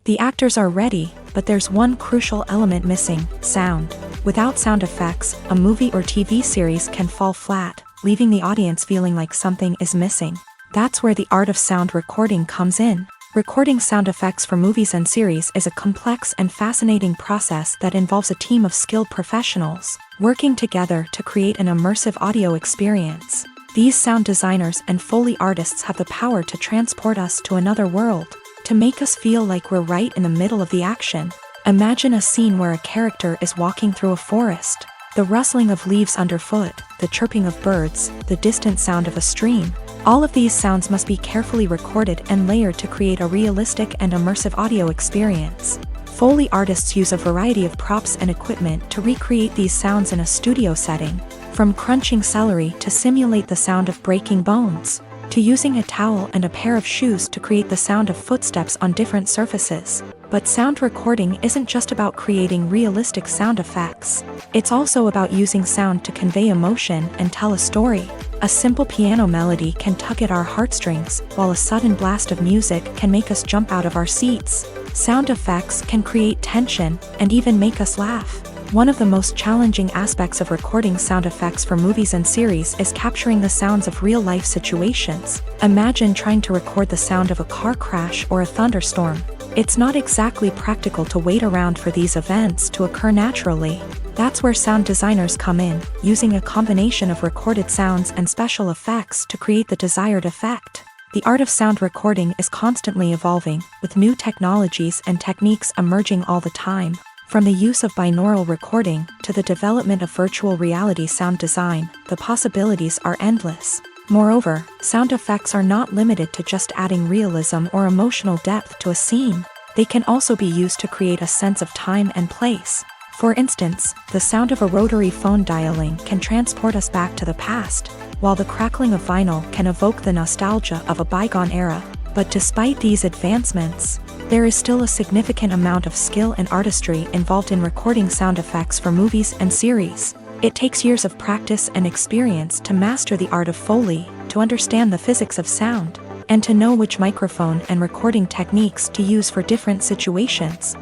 The actors are ready, but there's one crucial element missing: sound. Without sound effects, a movie or TV series can fall flat, leaving the audience feeling like something is missing. That's where the art of sound recording comes in. Recording sound effects for movies and series is a complex and fascinating process that involves a team of skilled professionals working together to create an immersive audio experience. These sound designers and Foley artists have the power to transport us to another world, to make us feel like we're right in the middle of the action. Imagine a scene where a character is walking through a forest. The rustling of leaves underfoot, the chirping of birds, the distant sound of a stream. All of these sounds must be carefully recorded and layered to create a realistic and immersive audio experience. Foley artists use a variety of props and equipment to recreate these sounds in a studio setting, from crunching celery to simulate the sound of breaking bones, to using a towel and a pair of shoes to create the sound of footsteps on different surfaces. But sound recording isn't just about creating realistic sound effects. It's also about using sound to convey emotion and tell a story. A simple piano melody can tug at our heartstrings, while a sudden blast of music can make us jump out of our seats. Sound effects can create tension and even make us laugh. One of the most challenging aspects of recording sound effects for movies and series is capturing the sounds of real-life situations. Imagine trying to record the sound of a car crash or a thunderstorm. It's not exactly practical to wait around for these events to occur naturally. That's where sound designers come in, using a combination of recorded sounds and special effects to create the desired effect. The art of sound recording is constantly evolving, with new technologies and techniques emerging all the time. From the use of binaural recording to the development of virtual reality sound design, the possibilities are endless. Moreover, sound effects are not limited to just adding realism or emotional depth to a scene. They can also be used to create a sense of time and place. For instance, the sound of a rotary phone dialing can transport us back to the past, while the crackling of vinyl can evoke the nostalgia of a bygone era. But despite these advancements, there is still a significant amount of skill and artistry involved in recording sound effects for movies and series. It takes years of practice and experience to master the art of Foley, to understand the physics of sound, and to know which microphone and recording techniques to use for different situations.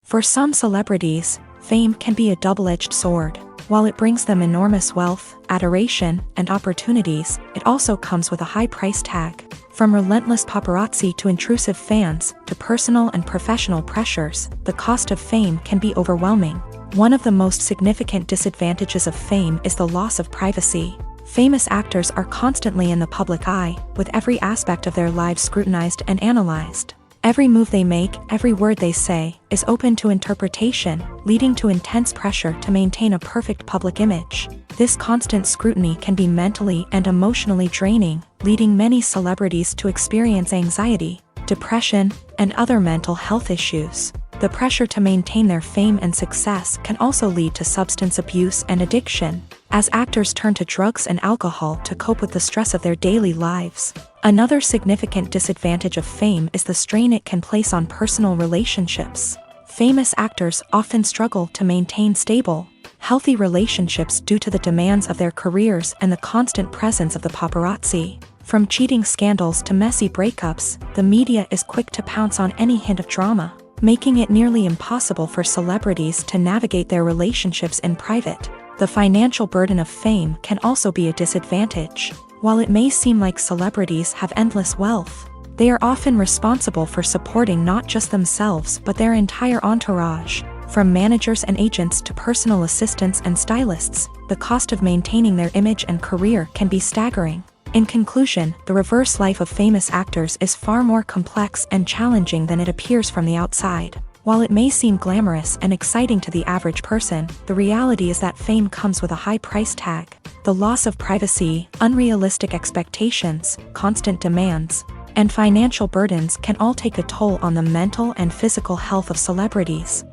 For some celebrities, fame can be a double-edged sword. While it brings them enormous wealth, adoration, and opportunities, it also comes with a high price tag. From relentless paparazzi to intrusive fans, to personal and professional pressures, the cost of fame can be overwhelming. One of the most significant disadvantages of fame is the loss of privacy. Famous actors are constantly in the public eye, with every aspect of their lives scrutinized and analyzed. Every move they make, every word they say, is open to interpretation, leading to intense pressure to maintain a perfect public image. This constant scrutiny can be mentally and emotionally draining, leading many celebrities to experience anxiety, depression, and other mental health issues. The pressure to maintain their fame and success can also lead to substance abuse and addiction, as actors turn to drugs and alcohol to cope with the stress of their daily lives. Another significant disadvantage of fame is the strain it can place on personal relationships. Famous actors often struggle to maintain stable, healthy relationships due to the demands of their careers and the constant presence of the paparazzi. From cheating scandals to messy breakups, the media is quick to pounce on any hint of drama, making it nearly impossible for celebrities to navigate their relationships in private. The financial burden of fame can also be a disadvantage. While it may seem like celebrities have endless wealth, they are often responsible for supporting not just themselves but their entire entourage. From managers and agents to personal assistants and stylists, the cost of maintaining their image and career can be staggering. In conclusion, the reverse life of famous actors is far more complex and challenging than it appears from the outside. While it may seem glamorous and exciting to the average person, the reality is that fame comes with a high price tag. The loss of privacy, unrealistic expectations, constant demands, and financial burdens can all take a toll on the mental and physical health of celebrities.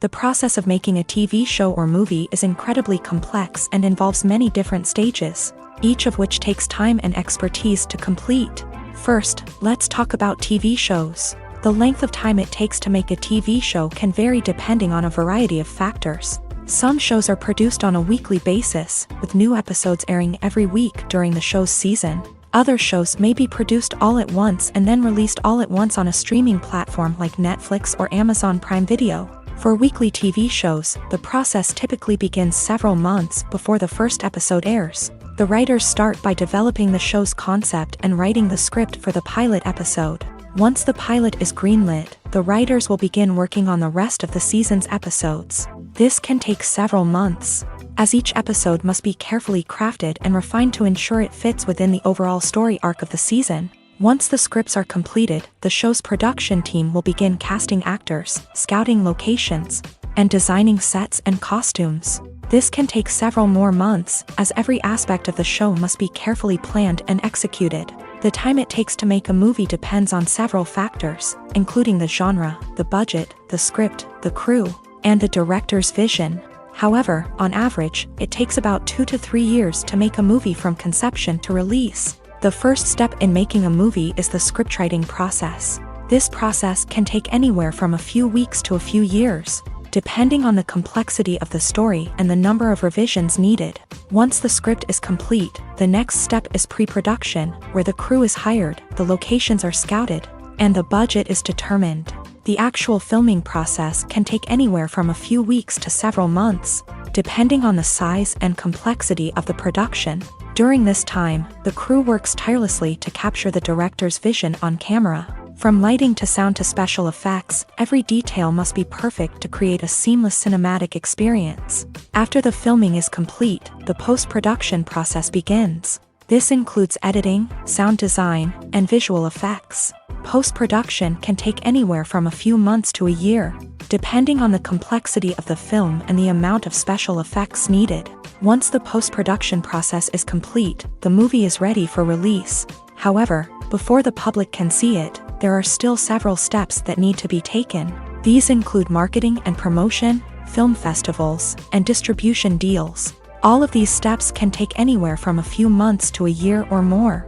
The process of making a TV show or movie is incredibly complex and involves many different stages, each of which takes time and expertise to complete. First, let's talk about TV shows. The length of time it takes to make a TV show can vary depending on a variety of factors. Some shows are produced on a weekly basis, with new episodes airing every week during the show's season. Other shows may be produced all at once and then released all at once on a streaming platform like Netflix or Amazon Prime Video. For weekly TV shows, the process typically begins several months before the first episode airs. The writers start by developing the show's concept and writing the script for the pilot episode. Once the pilot is greenlit, the writers will begin working on the rest of the season's episodes. This can take several months, as each episode must be carefully crafted and refined to ensure it fits within the overall story arc of the season. Once the scripts are completed, the show's production team will begin casting actors, scouting locations, and designing sets and costumes. This can take several more months, as every aspect of the show must be carefully planned and executed. The time it takes to make a movie depends on several factors, including the genre, the budget, the script, the crew, and the director's vision. However, on average, it takes about 2 to 3 years to make a movie from conception to release. The first step in making a movie is the scriptwriting process. This process can take anywhere from a few weeks to a few years, depending on the complexity of the story and the number of revisions needed. Once the script is complete, the next step is pre-production, where the crew is hired, the locations are scouted, and the budget is determined. The actual filming process can take anywhere from a few weeks to several months, depending on the size and complexity of the production. During this time, the crew works tirelessly to capture the director's vision on camera. From lighting to sound to special effects, every detail must be perfect to create a seamless cinematic experience. After the filming is complete, the post-production process begins. This includes editing, sound design, and visual effects. Post-production can take anywhere from a few months to a year, depending on the complexity of the film and the amount of special effects needed. Once the post-production process is complete, the movie is ready for release. However, before the public can see it, there are still several steps that need to be taken. These include marketing and promotion, film festivals, and distribution deals. All of these steps can take anywhere from a few months to a year or more.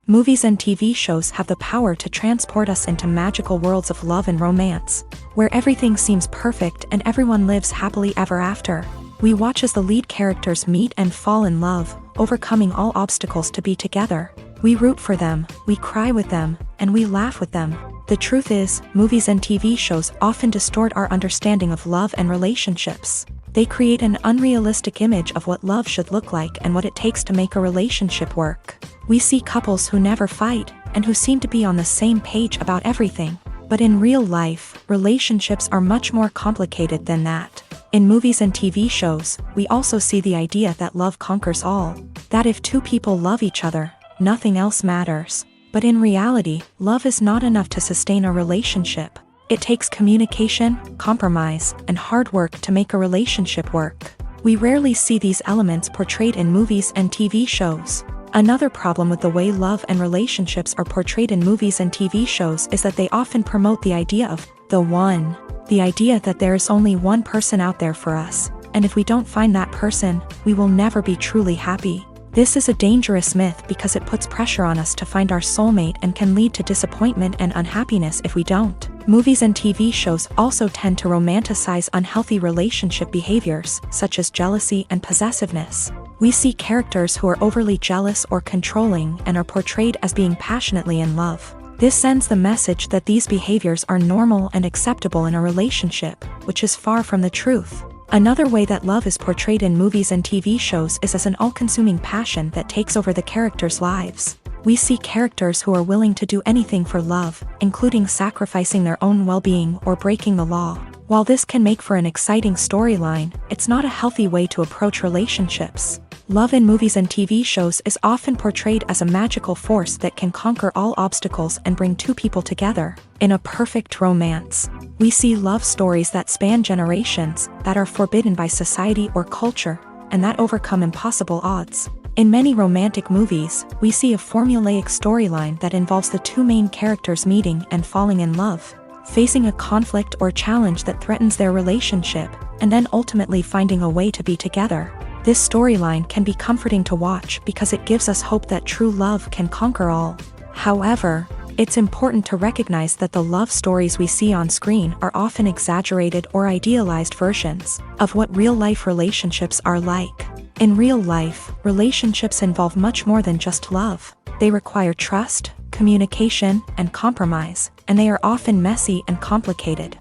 Movies and TV shows have the power to transport us into magical worlds of love and romance, where everything seems perfect and everyone lives happily ever after. We watch as the lead characters meet and fall in love, overcoming all obstacles to be together. We root for them, we cry with them, and we laugh with them. The truth is, movies and TV shows often distort our understanding of love and relationships. They create an unrealistic image of what love should look like and what it takes to make a relationship work. We see couples who never fight, and who seem to be on the same page about everything. But in real life, relationships are much more complicated than that. In movies and TV shows, we also see the idea that love conquers all. That if two people love each other, nothing else matters. But in reality, love is not enough to sustain a relationship. It takes communication, compromise, and hard work to make a relationship work. We rarely see these elements portrayed in movies and TV shows. Another problem with the way love and relationships are portrayed in movies and TV shows is that they often promote the idea of the one. The idea that there is only one person out there for us, and if we don't find that person, we will never be truly happy. This is a dangerous myth because it puts pressure on us to find our soulmate and can lead to disappointment and unhappiness if we don't. Movies and TV shows also tend to romanticize unhealthy relationship behaviors, such as jealousy and possessiveness. We see characters who are overly jealous or controlling and are portrayed as being passionately in love. This sends the message that these behaviors are normal and acceptable in a relationship, which is far from the truth. Another way that love is portrayed in movies and TV shows is as an all-consuming passion that takes over the characters' lives. We see characters who are willing to do anything for love, including sacrificing their own well-being or breaking the law. While this can make for an exciting storyline, it's not a healthy way to approach relationships. Love in movies and TV shows is often portrayed as a magical force that can conquer all obstacles and bring two people together. In a perfect romance, we see love stories that span generations, that are forbidden by society or culture, and that overcome impossible odds. In many romantic movies, we see a formulaic storyline that involves the two main characters meeting and falling in love, facing a conflict or challenge that threatens their relationship, and then ultimately finding a way to be together. This storyline can be comforting to watch because it gives us hope that true love can conquer all. However, it's important to recognize that the love stories we see on screen are often exaggerated or idealized versions of what real-life relationships are like. In real life, relationships involve much more than just love. They require trust, communication, and compromise, and they are often messy and complicated.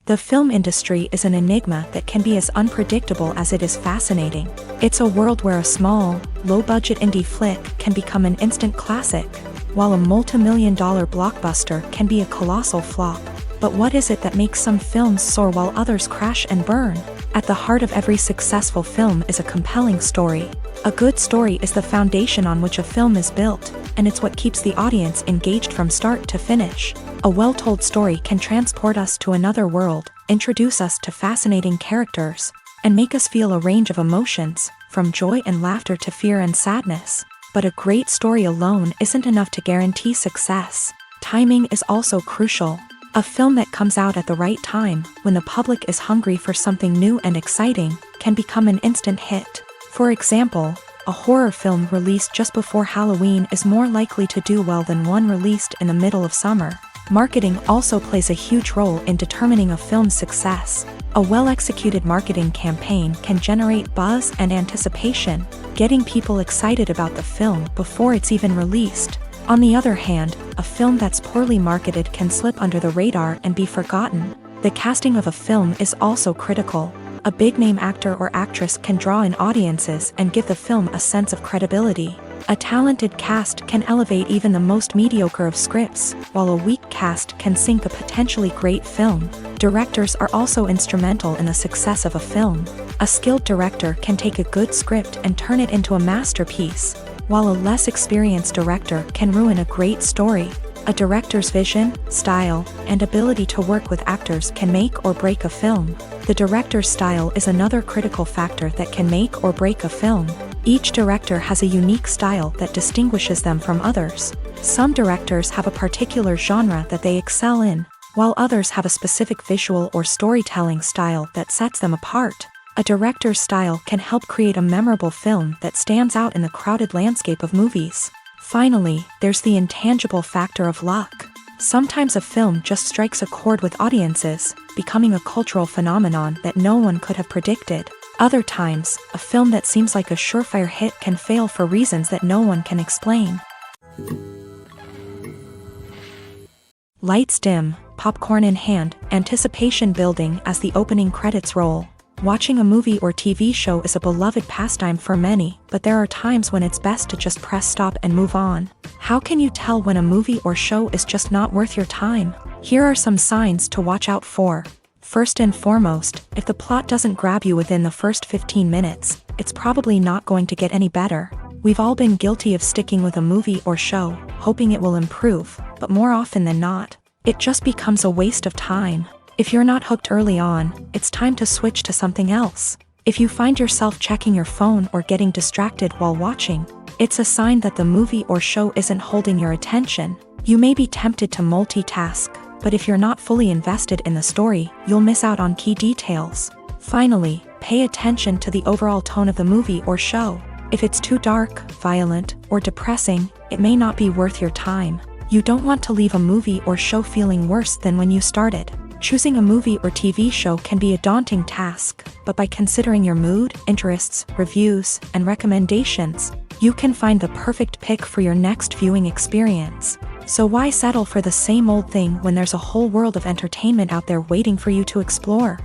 The film industry is an enigma that can be as unpredictable as it is fascinating. It's a world where a small, low-budget indie flick can become an instant classic, while a multi-million-dollar blockbuster can be a colossal flop. But what is it that makes some films soar while others crash and burn? At the heart of every successful film is a compelling story. A good story is the foundation on which a film is built, and it's what keeps the audience engaged from start to finish. A well-told story can transport us to another world, introduce us to fascinating characters, and make us feel a range of emotions, from joy and laughter to fear and sadness. But a great story alone isn't enough to guarantee success. Timing is also crucial. A film that comes out at the right time, when the public is hungry for something new and exciting, can become an instant hit. For example, a horror film released just before Halloween is more likely to do well than one released in the middle of summer. Marketing also plays a huge role in determining a film's success. A well-executed marketing campaign can generate buzz and anticipation, getting people excited about the film before it's even released. On the other hand, a film that's poorly marketed can slip under the radar and be forgotten. The casting of a film is also critical. A big-name actor or actress can draw in audiences and give the film a sense of credibility. A talented cast can elevate even the most mediocre of scripts, while a weak cast can sink a potentially great film. Directors are also instrumental in the success of a film. A skilled director can take a good script and turn it into a masterpiece, while a less experienced director can ruin a great story. A director's vision, style, and ability to work with actors can make or break a film. The director's style is another critical factor that can make or break a film. Each director has a unique style that distinguishes them from others. Some directors have a particular genre that they excel in, while others have a specific visual or storytelling style that sets them apart. A director's style can help create a memorable film that stands out in the crowded landscape of movies. Finally, there's the intangible factor of luck. Sometimes a film just strikes a chord with audiences, becoming a cultural phenomenon that no one could have predicted. Other times, a film that seems like a surefire hit can fail for reasons that no one can explain. Lights dim, popcorn in hand, anticipation building as the opening credits roll. Watching a movie or TV show is a beloved pastime for many, but there are times when it's best to just press stop and move on. How can you tell when a movie or show is just not worth your time? Here are some signs to watch out for. First and foremost, if the plot doesn't grab you within the first 15 minutes, it's probably not going to get any better. We've all been guilty of sticking with a movie or show, hoping it will improve, but more often than not, it just becomes a waste of time. If you're not hooked early on, it's time to switch to something else. If you find yourself checking your phone or getting distracted while watching, it's a sign that the movie or show isn't holding your attention. You may be tempted to multitask, but if you're not fully invested in the story, you'll miss out on key details. Finally, pay attention to the overall tone of the movie or show. If it's too dark, violent, or depressing, it may not be worth your time. You don't want to leave a movie or show feeling worse than when you started. Choosing a movie or TV show can be a daunting task, but by considering your mood, interests, reviews, and recommendations, you can find the perfect pick for your next viewing experience. So why settle for the same old thing when there's a whole world of entertainment out there waiting for you to explore?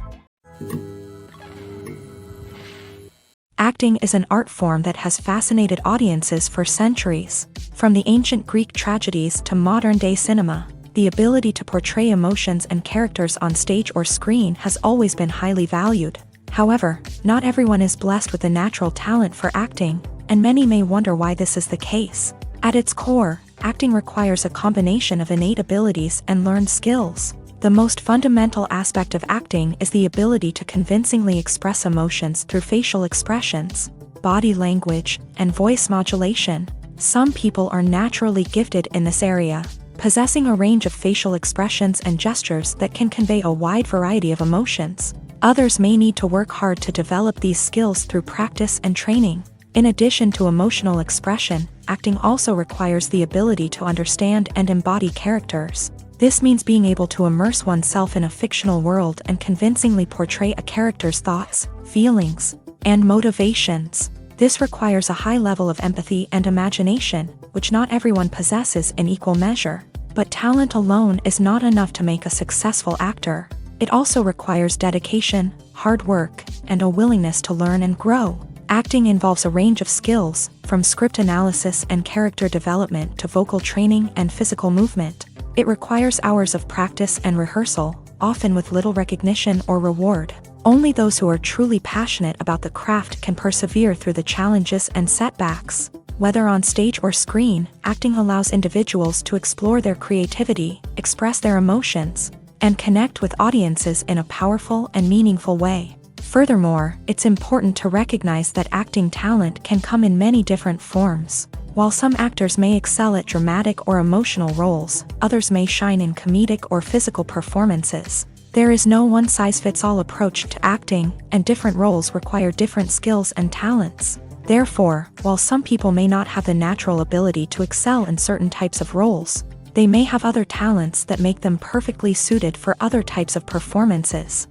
Acting is an art form that has fascinated audiences for centuries. From the ancient Greek tragedies to modern-day cinema, the ability to portray emotions and characters on stage or screen has always been highly valued. However, not everyone is blessed with a natural talent for acting, and many may wonder why this is the case. At its core, acting requires a combination of innate abilities and learned skills. The most fundamental aspect of acting is the ability to convincingly express emotions through facial expressions, body language, and voice modulation. Some people are naturally gifted in this area, possessing a range of facial expressions and gestures that can convey a wide variety of emotions. Others may need to work hard to develop these skills through practice and training. In addition to emotional expression, acting also requires the ability to understand and embody characters. This means being able to immerse oneself in a fictional world and convincingly portray a character's thoughts, feelings, and motivations. This requires a high level of empathy and imagination, which not everyone possesses in equal measure. But talent alone is not enough to make a successful actor. It also requires dedication, hard work, and a willingness to learn and grow. Acting involves a range of skills, from script analysis and character development to vocal training and physical movement. It requires hours of practice and rehearsal, often with little recognition or reward. Only those who are truly passionate about the craft can persevere through the challenges and setbacks. Whether on stage or screen, acting allows individuals to explore their creativity, express their emotions, and connect with audiences in a powerful and meaningful way. Furthermore, it's important to recognize that acting talent can come in many different forms. While some actors may excel at dramatic or emotional roles, others may shine in comedic or physical performances. There is no one-size-fits-all approach to acting, and different roles require different skills and talents. Therefore, while some people may not have the natural ability to excel in certain types of roles, they may have other talents that make them perfectly suited for other types of performances.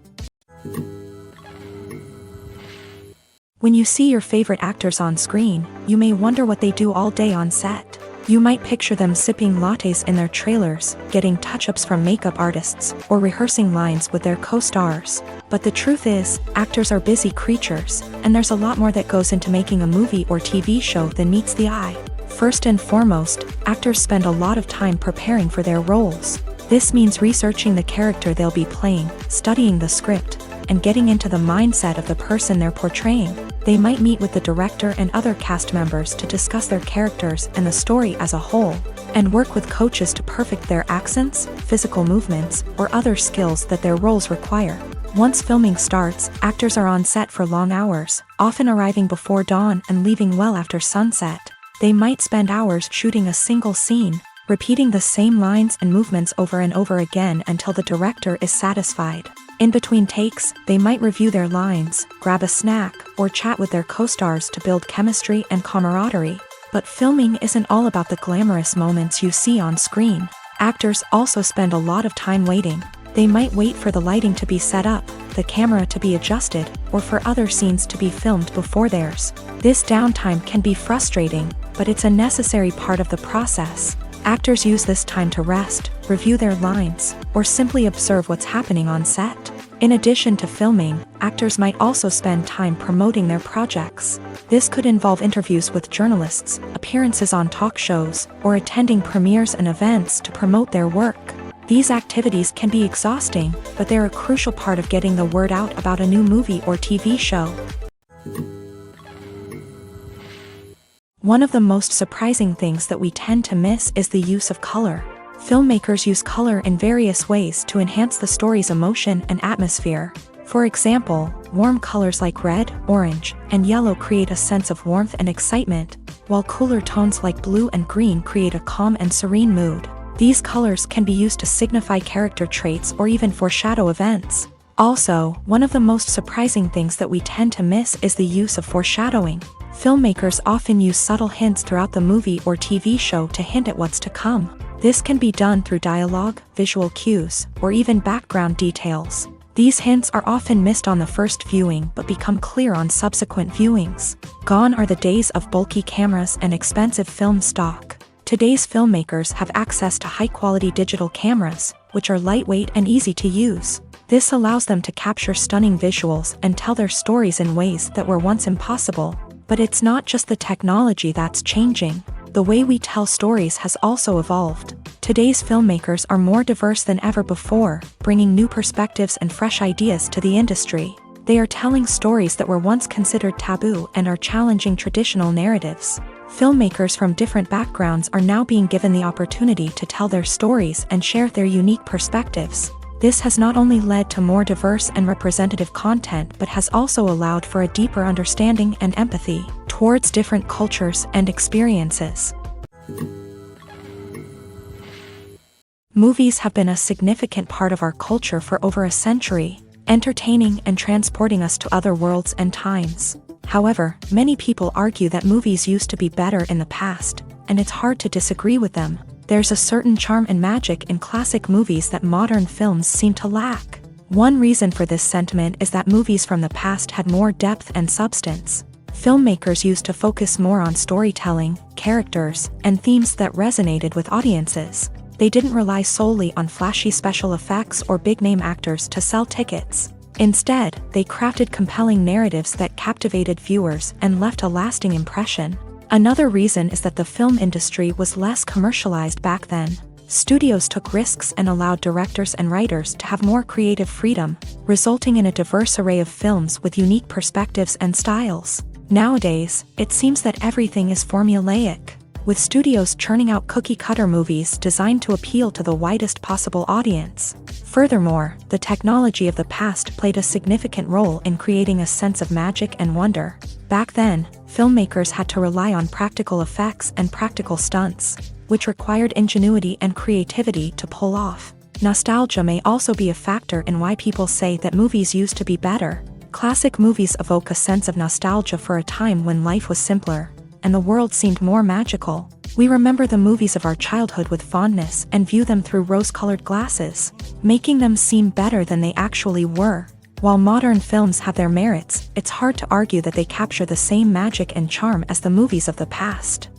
When you see your favorite actors on screen, you may wonder what they do all day on set. You might picture them sipping lattes in their trailers, getting touch-ups from makeup artists, or rehearsing lines with their co-stars. But the truth is, actors are busy creatures, and there's a lot more that goes into making a movie or TV show than meets the eye. First and foremost, actors spend a lot of time preparing for their roles. This means researching the character they'll be playing, studying the script, and getting into the mindset of the person they're portraying. They might meet with the director and other cast members to discuss their characters and the story as a whole, and work with coaches to perfect their accents, physical movements, or other skills that their roles require. Once filming starts, actors are on set for long hours, often arriving before dawn and leaving well after sunset. They might spend hours shooting a single scene, repeating the same lines and movements over and over again until the director is satisfied. In between takes, they might review their lines, grab a snack, or chat with their co-stars to build chemistry and camaraderie. But filming isn't all about the glamorous moments you see on screen. Actors also spend a lot of time waiting. They might wait for the lighting to be set up, the camera to be adjusted, or for other scenes to be filmed before theirs. This downtime can be frustrating, but it's a necessary part of the process. Actors use this time to rest, review their lines, or simply observe what's happening on set. In addition to filming, actors might also spend time promoting their projects. This could involve interviews with journalists, appearances on talk shows, or attending premieres and events to promote their work. These activities can be exhausting, but they're a crucial part of getting the word out about a new movie or TV show. One of the most surprising things that we tend to miss is the use of color. Filmmakers use color in various ways to enhance the story's emotion and atmosphere. For example, warm colors like red, orange, and yellow create a sense of warmth and excitement, while cooler tones like blue and green create a calm and serene mood. These colors can be used to signify character traits or even foreshadow events. Also, one of the most surprising things that we tend to miss is the use of foreshadowing. Filmmakers often use subtle hints throughout the movie or TV show to hint at what's to come. This can be done through dialogue, visual cues, or even background details. These hints are often missed on the first viewing but become clear on subsequent viewings. Gone are the days of bulky cameras and expensive film stock. Today's filmmakers have access to high-quality digital cameras, which are lightweight and easy to use. This allows them to capture stunning visuals and tell their stories in ways that were once impossible. But it's not just the technology that's changing. The way we tell stories has also evolved. Today's filmmakers are more diverse than ever before, bringing new perspectives and fresh ideas to the industry. They are telling stories that were once considered taboo and are challenging traditional narratives. Filmmakers from different backgrounds are now being given the opportunity to tell their stories and share their unique perspectives. This has not only led to more diverse and representative content but has also allowed for a deeper understanding and empathy towards different cultures and experiences. Movies have been a significant part of our culture for over a century, entertaining and transporting us to other worlds and times. However, many people argue that movies used to be better in the past, and it's hard to disagree with them. There's a certain charm and magic in classic movies that modern films seem to lack. One reason for this sentiment is that movies from the past had more depth and substance. Filmmakers used to focus more on storytelling, characters, and themes that resonated with audiences. They didn't rely solely on flashy special effects or big-name actors to sell tickets. Instead, they crafted compelling narratives that captivated viewers and left a lasting impression. Another reason is that the film industry was less commercialized back then. Studios took risks and allowed directors and writers to have more creative freedom, resulting in a diverse array of films with unique perspectives and styles. Nowadays, it seems that everything is formulaic, with studios churning out cookie-cutter movies designed to appeal to the widest possible audience. Furthermore, the technology of the past played a significant role in creating a sense of magic and wonder. Back then, filmmakers had to rely on practical effects and practical stunts, which required ingenuity and creativity to pull off. Nostalgia may also be a factor in why people say that movies used to be better. Classic movies evoke a sense of nostalgia for a time when life was simpler, and the world seemed more magical. We remember the movies of our childhood with fondness and view them through rose-colored glasses, making them seem better than they actually were. While modern films have their merits, it's hard to argue that they capture the same magic and charm as the movies of the past.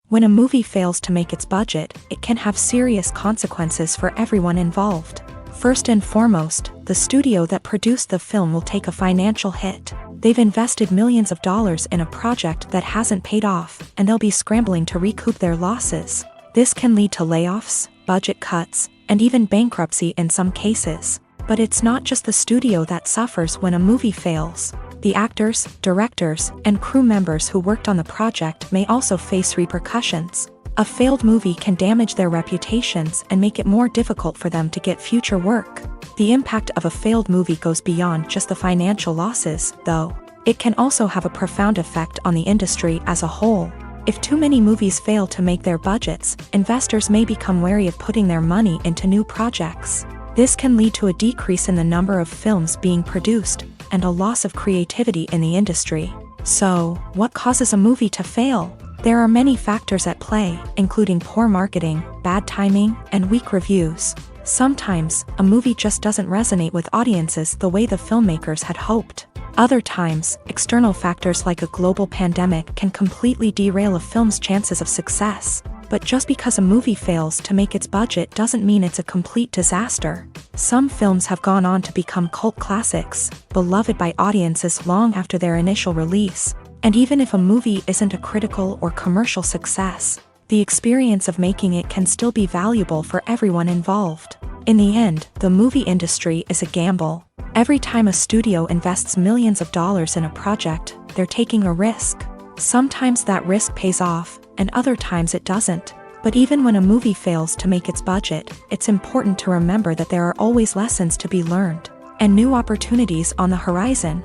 When a movie fails to make its budget, it can have serious consequences for everyone involved. First and foremost, the studio that produced the film will take a financial hit. They've invested millions of dollars in a project that hasn't paid off, and they'll be scrambling to recoup their losses. This can lead to layoffs, budget cuts, and even bankruptcy in some cases. But it's not just the studio that suffers when a movie fails. The actors, directors, and crew members who worked on the project may also face repercussions. A failed movie can damage their reputations and make it more difficult for them to get future work. The impact of a failed movie goes beyond just the financial losses, though. It can also have a profound effect on the industry as a whole. If too many movies fail to make their budgets, investors may become wary of putting their money into new projects. This can lead to a decrease in the number of films being produced, and a loss of creativity in the industry. So, what causes a movie to fail? There are many factors at play, including poor marketing, bad timing, and weak reviews. Sometimes, a movie just doesn't resonate with audiences the way the filmmakers had hoped. Other times, external factors like a global pandemic can completely derail a film's chances of success. But just because a movie fails to make its budget doesn't mean it's a complete disaster. Some films have gone on to become cult classics, beloved by audiences long after their initial release. And even if a movie isn't a critical or commercial success, the experience of making it can still be valuable for everyone involved. In the end, the movie industry is a gamble. Every time a studio invests millions of dollars in a project, they're taking a risk. Sometimes that risk pays off, and other times it doesn't. But even when a movie fails to make its budget, it's important to remember that there are always lessons to be learned, and new opportunities on the horizon.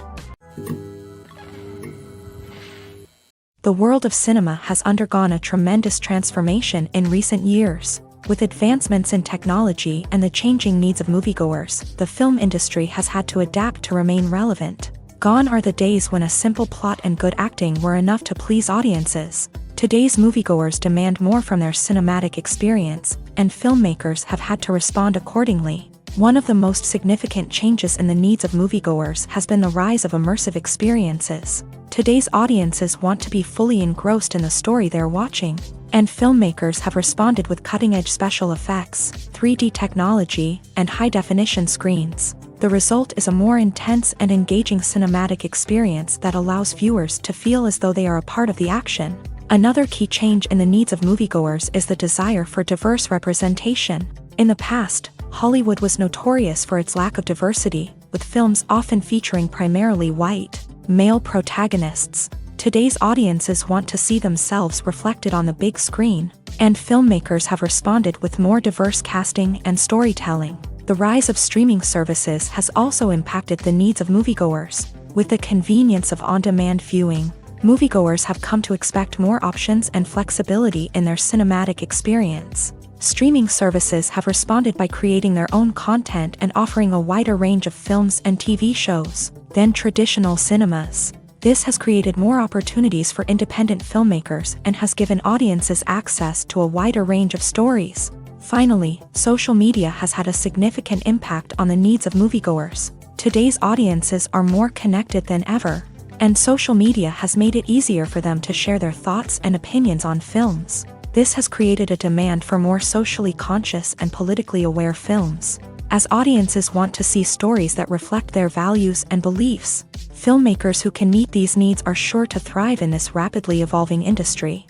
The world of cinema has undergone a tremendous transformation in recent years. With advancements in technology and the changing needs of moviegoers, the film industry has had to adapt to remain relevant. Gone are the days when a simple plot and good acting were enough to please audiences. Today's moviegoers demand more from their cinematic experience, and filmmakers have had to respond accordingly. One of the most significant changes in the needs of moviegoers has been the rise of immersive experiences. Today's audiences want to be fully engrossed in the story they're watching, and filmmakers have responded with cutting-edge special effects, 3D technology, and high-definition screens. The result is a more intense and engaging cinematic experience that allows viewers to feel as though they are a part of the action. Another key change in the needs of moviegoers is the desire for diverse representation. In the past, Hollywood was notorious for its lack of diversity, with films often featuring primarily white, male protagonists. Today's audiences want to see themselves reflected on the big screen, and filmmakers have responded with more diverse casting and storytelling. The rise of streaming services has also impacted the needs of moviegoers. With the convenience of on-demand viewing, moviegoers have come to expect more options and flexibility in their cinematic experience. Streaming services have responded by creating their own content and offering a wider range of films and TV shows than traditional cinemas. This has created more opportunities for independent filmmakers and has given audiences access to a wider range of stories. Finally, social media has had a significant impact on the needs of moviegoers. Today's audiences are more connected than ever, and social media has made it easier for them to share their thoughts and opinions on films. This has created a demand for more socially conscious and politically aware films. As audiences want to see stories that reflect their values and beliefs, filmmakers who can meet these needs are sure to thrive in this rapidly evolving industry.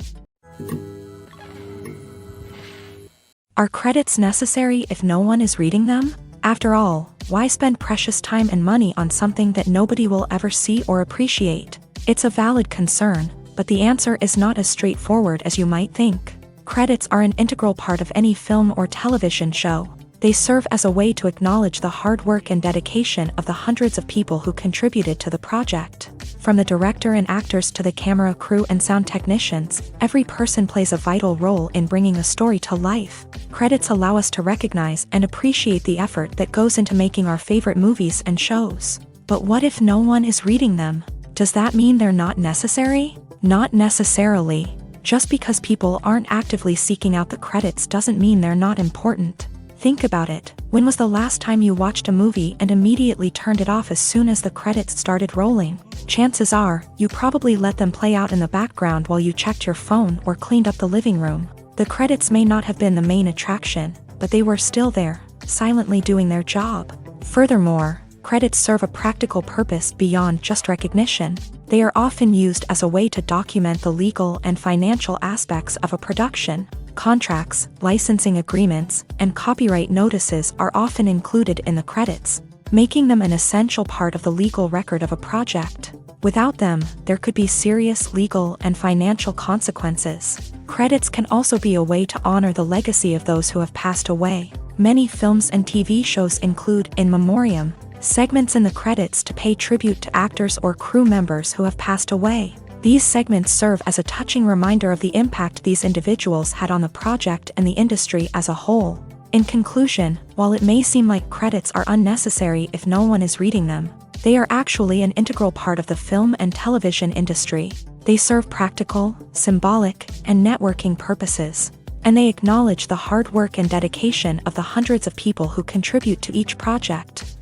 Are credits necessary if no one is reading them? After all, why spend precious time and money on something that nobody will ever see or appreciate? It's a valid concern, but the answer is not as straightforward as you might think. Credits are an integral part of any film or television show. They serve as a way to acknowledge the hard work and dedication of the hundreds of people who contributed to the project. From the director and actors to the camera crew and sound technicians, every person plays a vital role in bringing a story to life. Credits allow us to recognize and appreciate the effort that goes into making our favorite movies and shows. But what if no one is reading them? Does that mean they're not necessary? Not necessarily. Just because people aren't actively seeking out the credits doesn't mean they're not important. Think about it. When was the last time you watched a movie and immediately turned it off as soon as the credits started rolling? Chances are, you probably let them play out in the background while you checked your phone or cleaned up the living room. The credits may not have been the main attraction, but they were still there, silently doing their job. Furthermore, credits serve a practical purpose beyond just recognition. They are often used as a way to document the legal and financial aspects of a production. Contracts, licensing agreements, and copyright notices are often included in the credits, making them an essential part of the legal record of a project. Without them, there could be serious legal and financial consequences. Credits can also be a way to honor the legacy of those who have passed away. Many films and TV shows include in memoriam segments in the credits to pay tribute to actors or crew members who have passed away. These segments serve as a touching reminder of the impact these individuals had on the project and the industry as a whole. In conclusion, while it may seem like credits are unnecessary if no one is reading them, they are actually an integral part of the film and television industry. They serve practical, symbolic, and networking purposes, and they acknowledge the hard work and dedication of the hundreds of people who contribute to each project.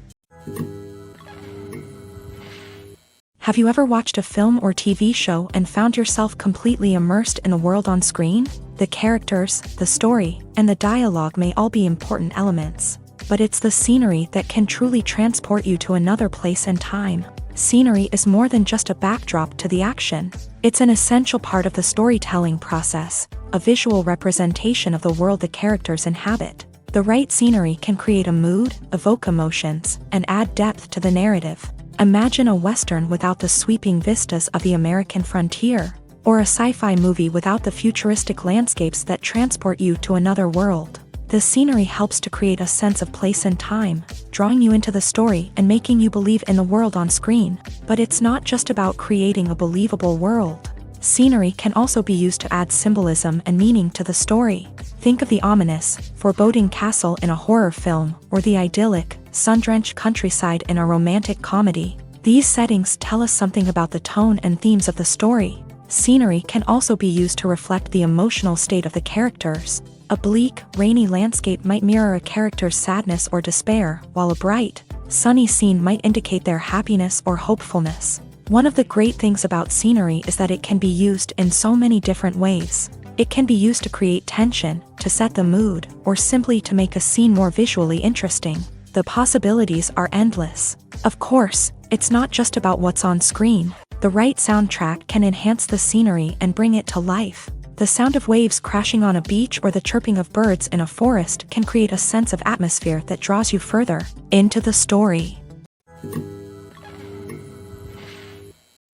Have you ever watched a film or TV show and found yourself completely immersed in the world on screen? The characters, the story, and the dialogue may all be important elements, but it's the scenery that can truly transport you to another place and time. Scenery is more than just a backdrop to the action. It's an essential part of the storytelling process, a visual representation of the world the characters inhabit. The right scenery can create a mood, evoke emotions, and add depth to the narrative. Imagine a Western without the sweeping vistas of the American frontier, or a sci-fi movie without the futuristic landscapes that transport you to another world. The scenery helps to create a sense of place and time, drawing you into the story and making you believe in the world on screen. But it's not just about creating a believable world. Scenery can also be used to add symbolism and meaning to the story. Think of the ominous, foreboding castle in a horror film, or the idyllic, sun-drenched countryside in a romantic comedy. These settings tell us something about the tone and themes of the story. Scenery can also be used to reflect the emotional state of the characters. A bleak, rainy landscape might mirror a character's sadness or despair, while a bright, sunny scene might indicate their happiness or hopefulness. One of the great things about scenery is that it can be used in so many different ways. It can be used to create tension, to set the mood, or simply to make a scene more visually interesting. The possibilities are endless. Of course, it's not just about what's on screen. The right soundtrack can enhance the scenery and bring it to life. The sound of waves crashing on a beach or the chirping of birds in a forest can create a sense of atmosphere that draws you further into the story.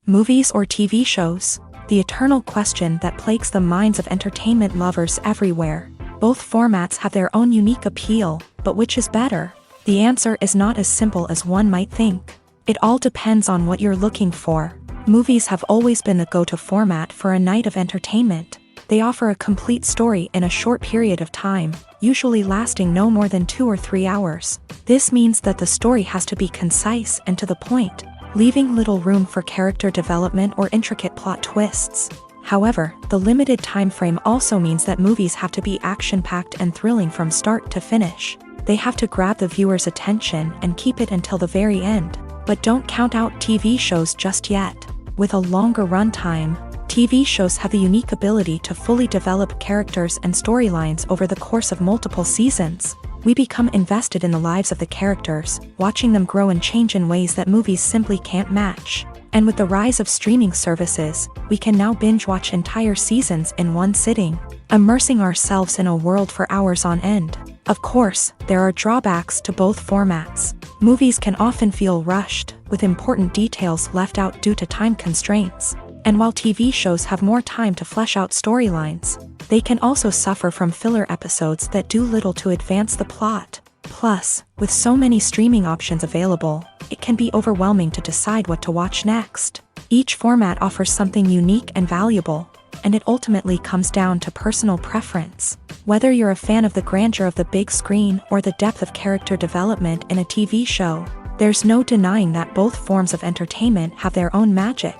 Movies or TV shows? The eternal question that plagues the minds of entertainment lovers everywhere. Both formats have their own unique appeal, but which is better? The answer is not as simple as one might think. It all depends on what you're looking for. Movies have always been the go-to format for a night of entertainment. They offer a complete story in a short period of time, usually lasting no more than 2 or 3 hours. This means that the story has to be concise and to the point. leaving little room for character development or intricate plot twists. However, the limited time frame also means that movies have to be action-packed and thrilling from start to finish. They have to grab the viewer's attention and keep it until the very end. But don't count out TV shows just yet. With a longer runtime, TV shows have the unique ability to fully develop characters and storylines over the course of multiple seasons. We become invested in the lives of the characters, watching them grow and change in ways that movies simply can't match. And with the rise of streaming services, we can now binge-watch entire seasons in one sitting, immersing ourselves in a world for hours on end. Of course, there are drawbacks to both formats. Movies can often feel rushed, with important details left out due to time constraints. And while TV shows have more time to flesh out storylines, they can also suffer from filler episodes that do little to advance the plot. Plus, with so many streaming options available, it can be overwhelming to decide what to watch next. Each format offers something unique and valuable, and it ultimately comes down to personal preference. Whether you're a fan of the grandeur of the big screen or the depth of character development in a TV show, there's no denying that both forms of entertainment have their own magic.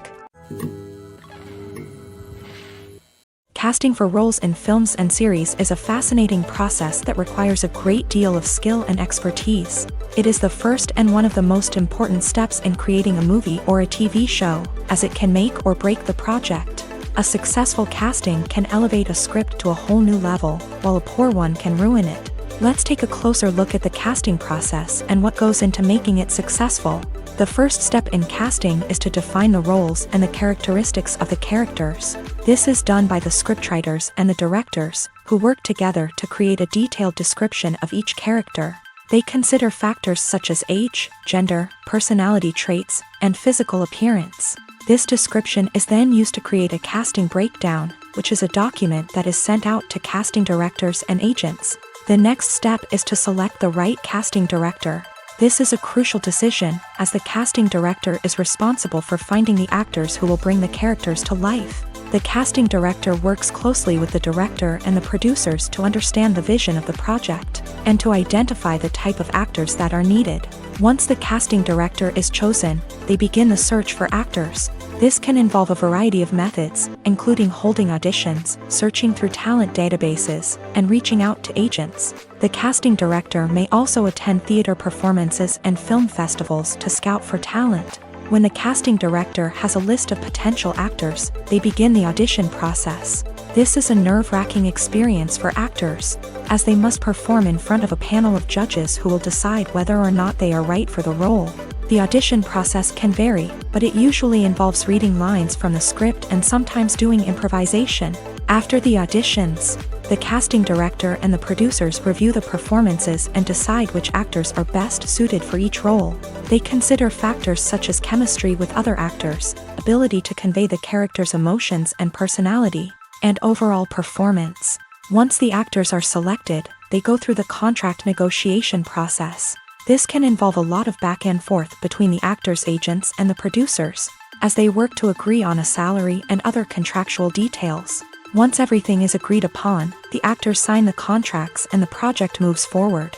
Casting for roles in films and series is a fascinating process that requires a great deal of skill and expertise. It is the first and one of the most important steps in creating a movie or a TV show, as it can make or break the project. A successful casting can elevate a script to a whole new level, while a poor one can ruin it. Let's take a closer look at the casting process and what goes into making it successful. The first step in casting is to define the roles and the characteristics of the characters. This is done by the scriptwriters and the directors, who work together to create a detailed description of each character. They consider factors such as age, gender, personality traits, and physical appearance. This description is then used to create a casting breakdown, which is a document that is sent out to casting directors and agents. The next step is to select the right casting director. This is a crucial decision, as the casting director is responsible for finding the actors who will bring the characters to life. The casting director works closely with the director and the producers to understand the vision of the project, and to identify the type of actors that are needed. Once the casting director is chosen, they begin the search for actors. This can involve a variety of methods, including holding auditions, searching through talent databases, and reaching out to agents. The casting director may also attend theater performances and film festivals to scout for talent. When the casting director has a list of potential actors, they begin the audition process. This is a nerve-wracking experience for actors, as they must perform in front of a panel of judges who will decide whether or not they are right for the role. The audition process can vary, but it usually involves reading lines from the script and sometimes doing improvisation. After the auditions, the casting director and the producers review the performances and decide which actors are best suited for each role. They consider factors such as chemistry with other actors, ability to convey the character's emotions and personality, and overall performance. Once the actors are selected, they go through the contract negotiation process. This can involve a lot of back and forth between the actors' agents and the producers, as they work to agree on a salary and other contractual details. Once everything is agreed upon, the actors sign the contracts and the project moves forward.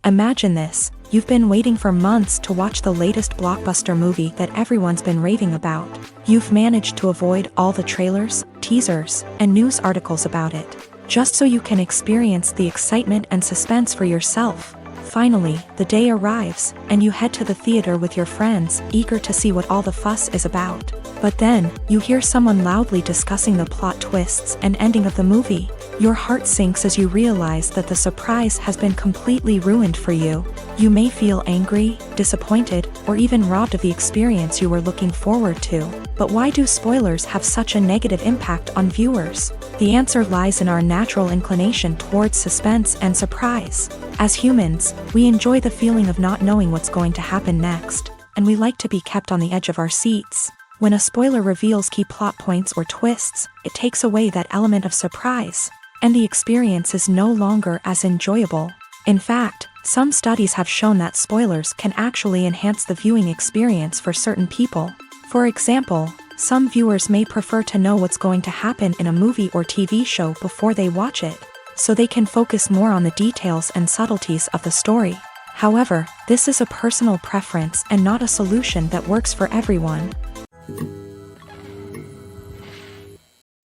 Imagine this: you've been waiting for months to watch the latest blockbuster movie that everyone's been raving about. You've managed to avoid all the trailers, teasers, and news articles about it, just so you can experience the excitement and suspense for yourself. Finally, the day arrives, and you head to the theater with your friends, eager to see what all the fuss is about. But then, you hear someone loudly discussing the plot twists and ending of the movie. Your heart sinks as you realize that the surprise has been completely ruined for you. You may feel angry, disappointed, or even robbed of the experience you were looking forward to. But why do spoilers have such a negative impact on viewers? The answer lies in our natural inclination towards suspense and surprise. As humans, we enjoy the feeling of not knowing what's going to happen next, and we like to be kept on the edge of our seats. When a spoiler reveals key plot points or twists, it takes away that element of surprise, and the experience is no longer as enjoyable. In fact, some studies have shown that spoilers can actually enhance the viewing experience for certain people. For example, some viewers may prefer to know what's going to happen in a movie or TV show before they watch it, so they can focus more on the details and subtleties of the story. However, this is a personal preference and not a solution that works for everyone.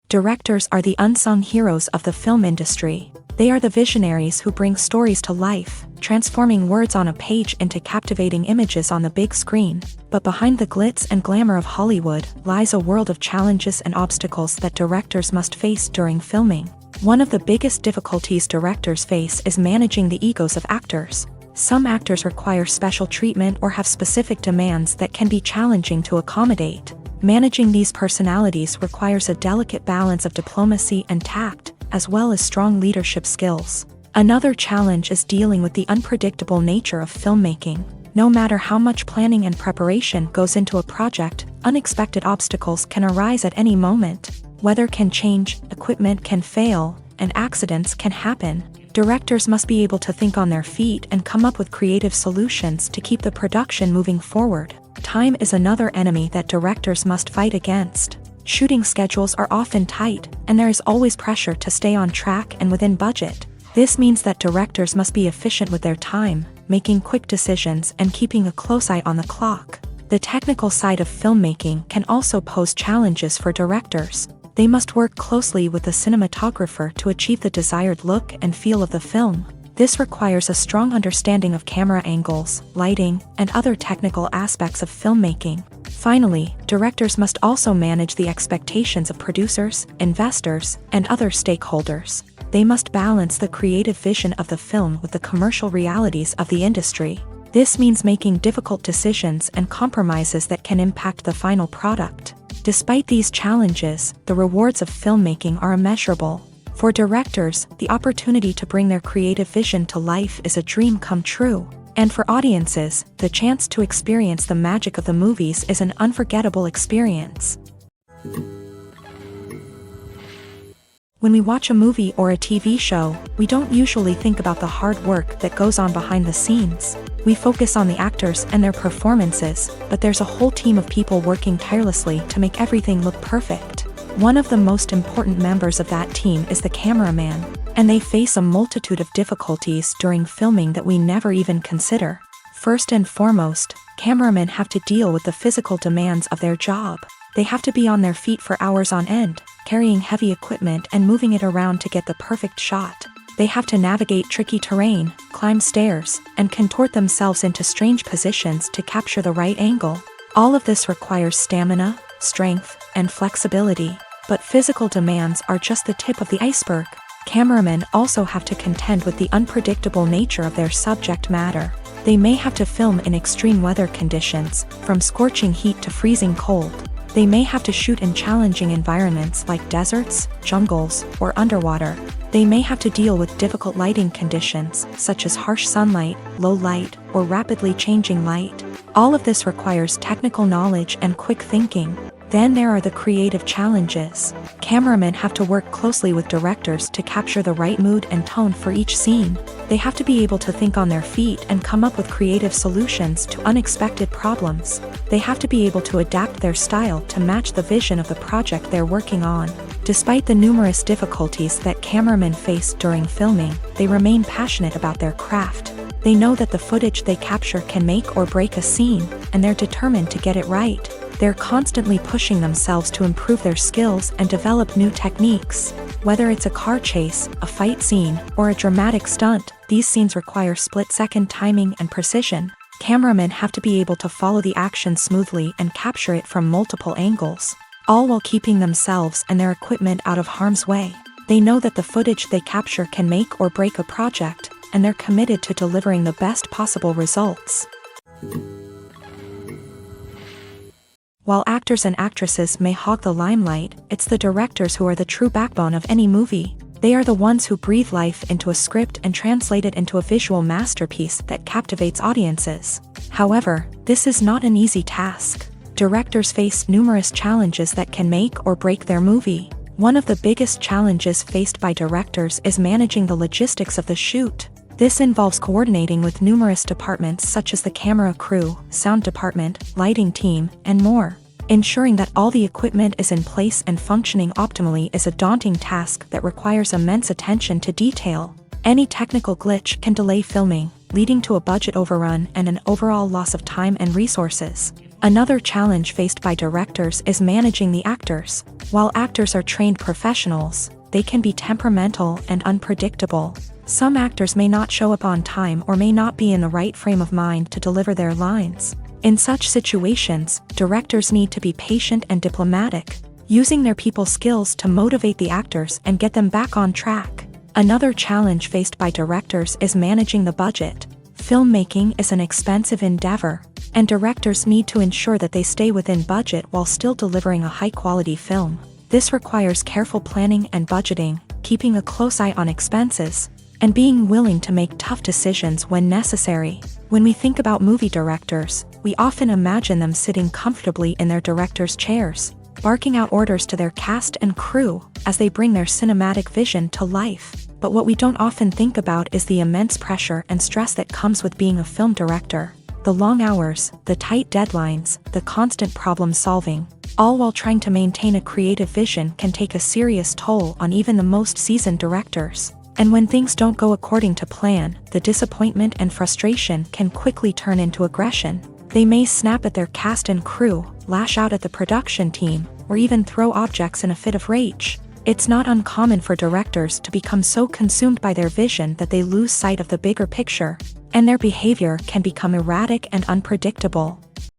Directors are the unsung heroes of the film industry. They are the visionaries who bring stories to life, transforming words on a page into captivating images on the big screen. But behind the glitz and glamour of Hollywood lies a world of challenges and obstacles that directors must face during filming. One of the biggest difficulties directors face is managing the egos of actors. Some actors require special treatment or have specific demands that can be challenging to accommodate. Managing these personalities requires a delicate balance of diplomacy and tact, as well as strong leadership skills. Another challenge is dealing with the unpredictable nature of filmmaking. No matter how much planning and preparation goes into a project, unexpected obstacles can arise at any moment. Weather can change, equipment can fail, and accidents can happen. Directors must be able to think on their feet and come up with creative solutions to keep the production moving forward. Time is another enemy that directors must fight against. Shooting schedules are often tight, and there is always pressure to stay on track and within budget. This means that directors must be efficient with their time, making quick decisions and keeping a close eye on the clock. The technical side of filmmaking can also pose challenges for directors. They must work closely with the cinematographer to achieve the desired look and feel of the film. This requires a strong understanding of camera angles, lighting, and other technical aspects of filmmaking. Finally, directors must also manage the expectations of producers, investors, and other stakeholders. They must balance the creative vision of the film with the commercial realities of the industry. This means making difficult decisions and compromises that can impact the final product. Despite these challenges, the rewards of filmmaking are immeasurable. For directors, the opportunity to bring their creative vision to life is a dream come true. And for audiences, the chance to experience the magic of the movies is an unforgettable experience. When we watch a movie or a TV show, we don't usually think about the hard work that goes on behind the scenes. We focus on the actors and their performances, but there's a whole team of people working tirelessly to make everything look perfect. One of the most important members of that team is the cameraman, and they face a multitude of difficulties during filming that we never even consider. First and foremost, cameramen have to deal with the physical demands of their job. They have to be on their feet for hours on end, carrying heavy equipment and moving it around to get the perfect shot. They have to navigate tricky terrain, climb stairs, and contort themselves into strange positions to capture the right angle. All of this requires stamina, strength, and flexibility. But physical demands are just the tip of the iceberg. Cameramen also have to contend with the unpredictable nature of their subject matter. They may have to film in extreme weather conditions, from scorching heat to freezing cold. They may have to shoot in challenging environments like deserts, jungles, or underwater. They may have to deal with difficult lighting conditions, such as harsh sunlight, low light, or rapidly changing light. All of this requires technical knowledge and quick thinking. Then there are the creative challenges. Cameramen have to work closely with directors to capture the right mood and tone for each scene. They have to be able to think on their feet and come up with creative solutions to unexpected problems. They have to be able to adapt their style to match the vision of the project they're working on. Despite the numerous difficulties that cameramen face during filming, they remain passionate about their craft. They know that the footage they capture can make or break a scene, and they're determined to get it right. They're constantly pushing themselves to improve their skills and develop new techniques. Whether it's a car chase, a fight scene, or a dramatic stunt, these scenes require split-second timing and precision. Cameramen have to be able to follow the action smoothly and capture it from multiple angles, all while keeping themselves and their equipment out of harm's way. They know that the footage they capture can make or break a project, and they're committed to delivering the best possible results. While actors and actresses may hog the limelight, it's the directors who are the true backbone of any movie. They are the ones who breathe life into a script and translate it into a visual masterpiece that captivates audiences. However, this is not an easy task. Directors face numerous challenges that can make or break their movie. One of the biggest challenges faced by directors is managing the logistics of the shoot. This involves coordinating with numerous departments such as the camera crew, sound department, lighting team, and more. Ensuring that all the equipment is in place and functioning optimally is a daunting task that requires immense attention to detail. Any technical glitch can delay filming, leading to a budget overrun and an overall loss of time and resources. Another challenge faced by directors is managing the actors. While actors are trained professionals, they can be temperamental and unpredictable. Some actors may not show up on time or may not be in the right frame of mind to deliver their lines. In such situations, directors need to be patient and diplomatic, using their people skills to motivate the actors and get them back on track. Another challenge faced by directors is managing the budget. Filmmaking is an expensive endeavor, and directors need to ensure that they stay within budget while still delivering a high-quality film. This requires careful planning and budgeting, keeping a close eye on expenses, and being willing to make tough decisions when necessary. When we think about movie directors, we often imagine them sitting comfortably in their director's chairs, barking out orders to their cast and crew as they bring their cinematic vision to life. But what we don't often think about is the immense pressure and stress that comes with being a film director. The long hours, the tight deadlines, the constant problem solving, all while trying to maintain a creative vision can take a serious toll on even the most seasoned directors. And when things don't go according to plan, the disappointment and frustration can quickly turn into aggression. They may snap at their cast and crew, lash out at the production team, or even throw objects in a fit of rage. It's not uncommon for directors to become so consumed by their vision that they lose sight of the bigger picture, and their behavior can become erratic and unpredictable.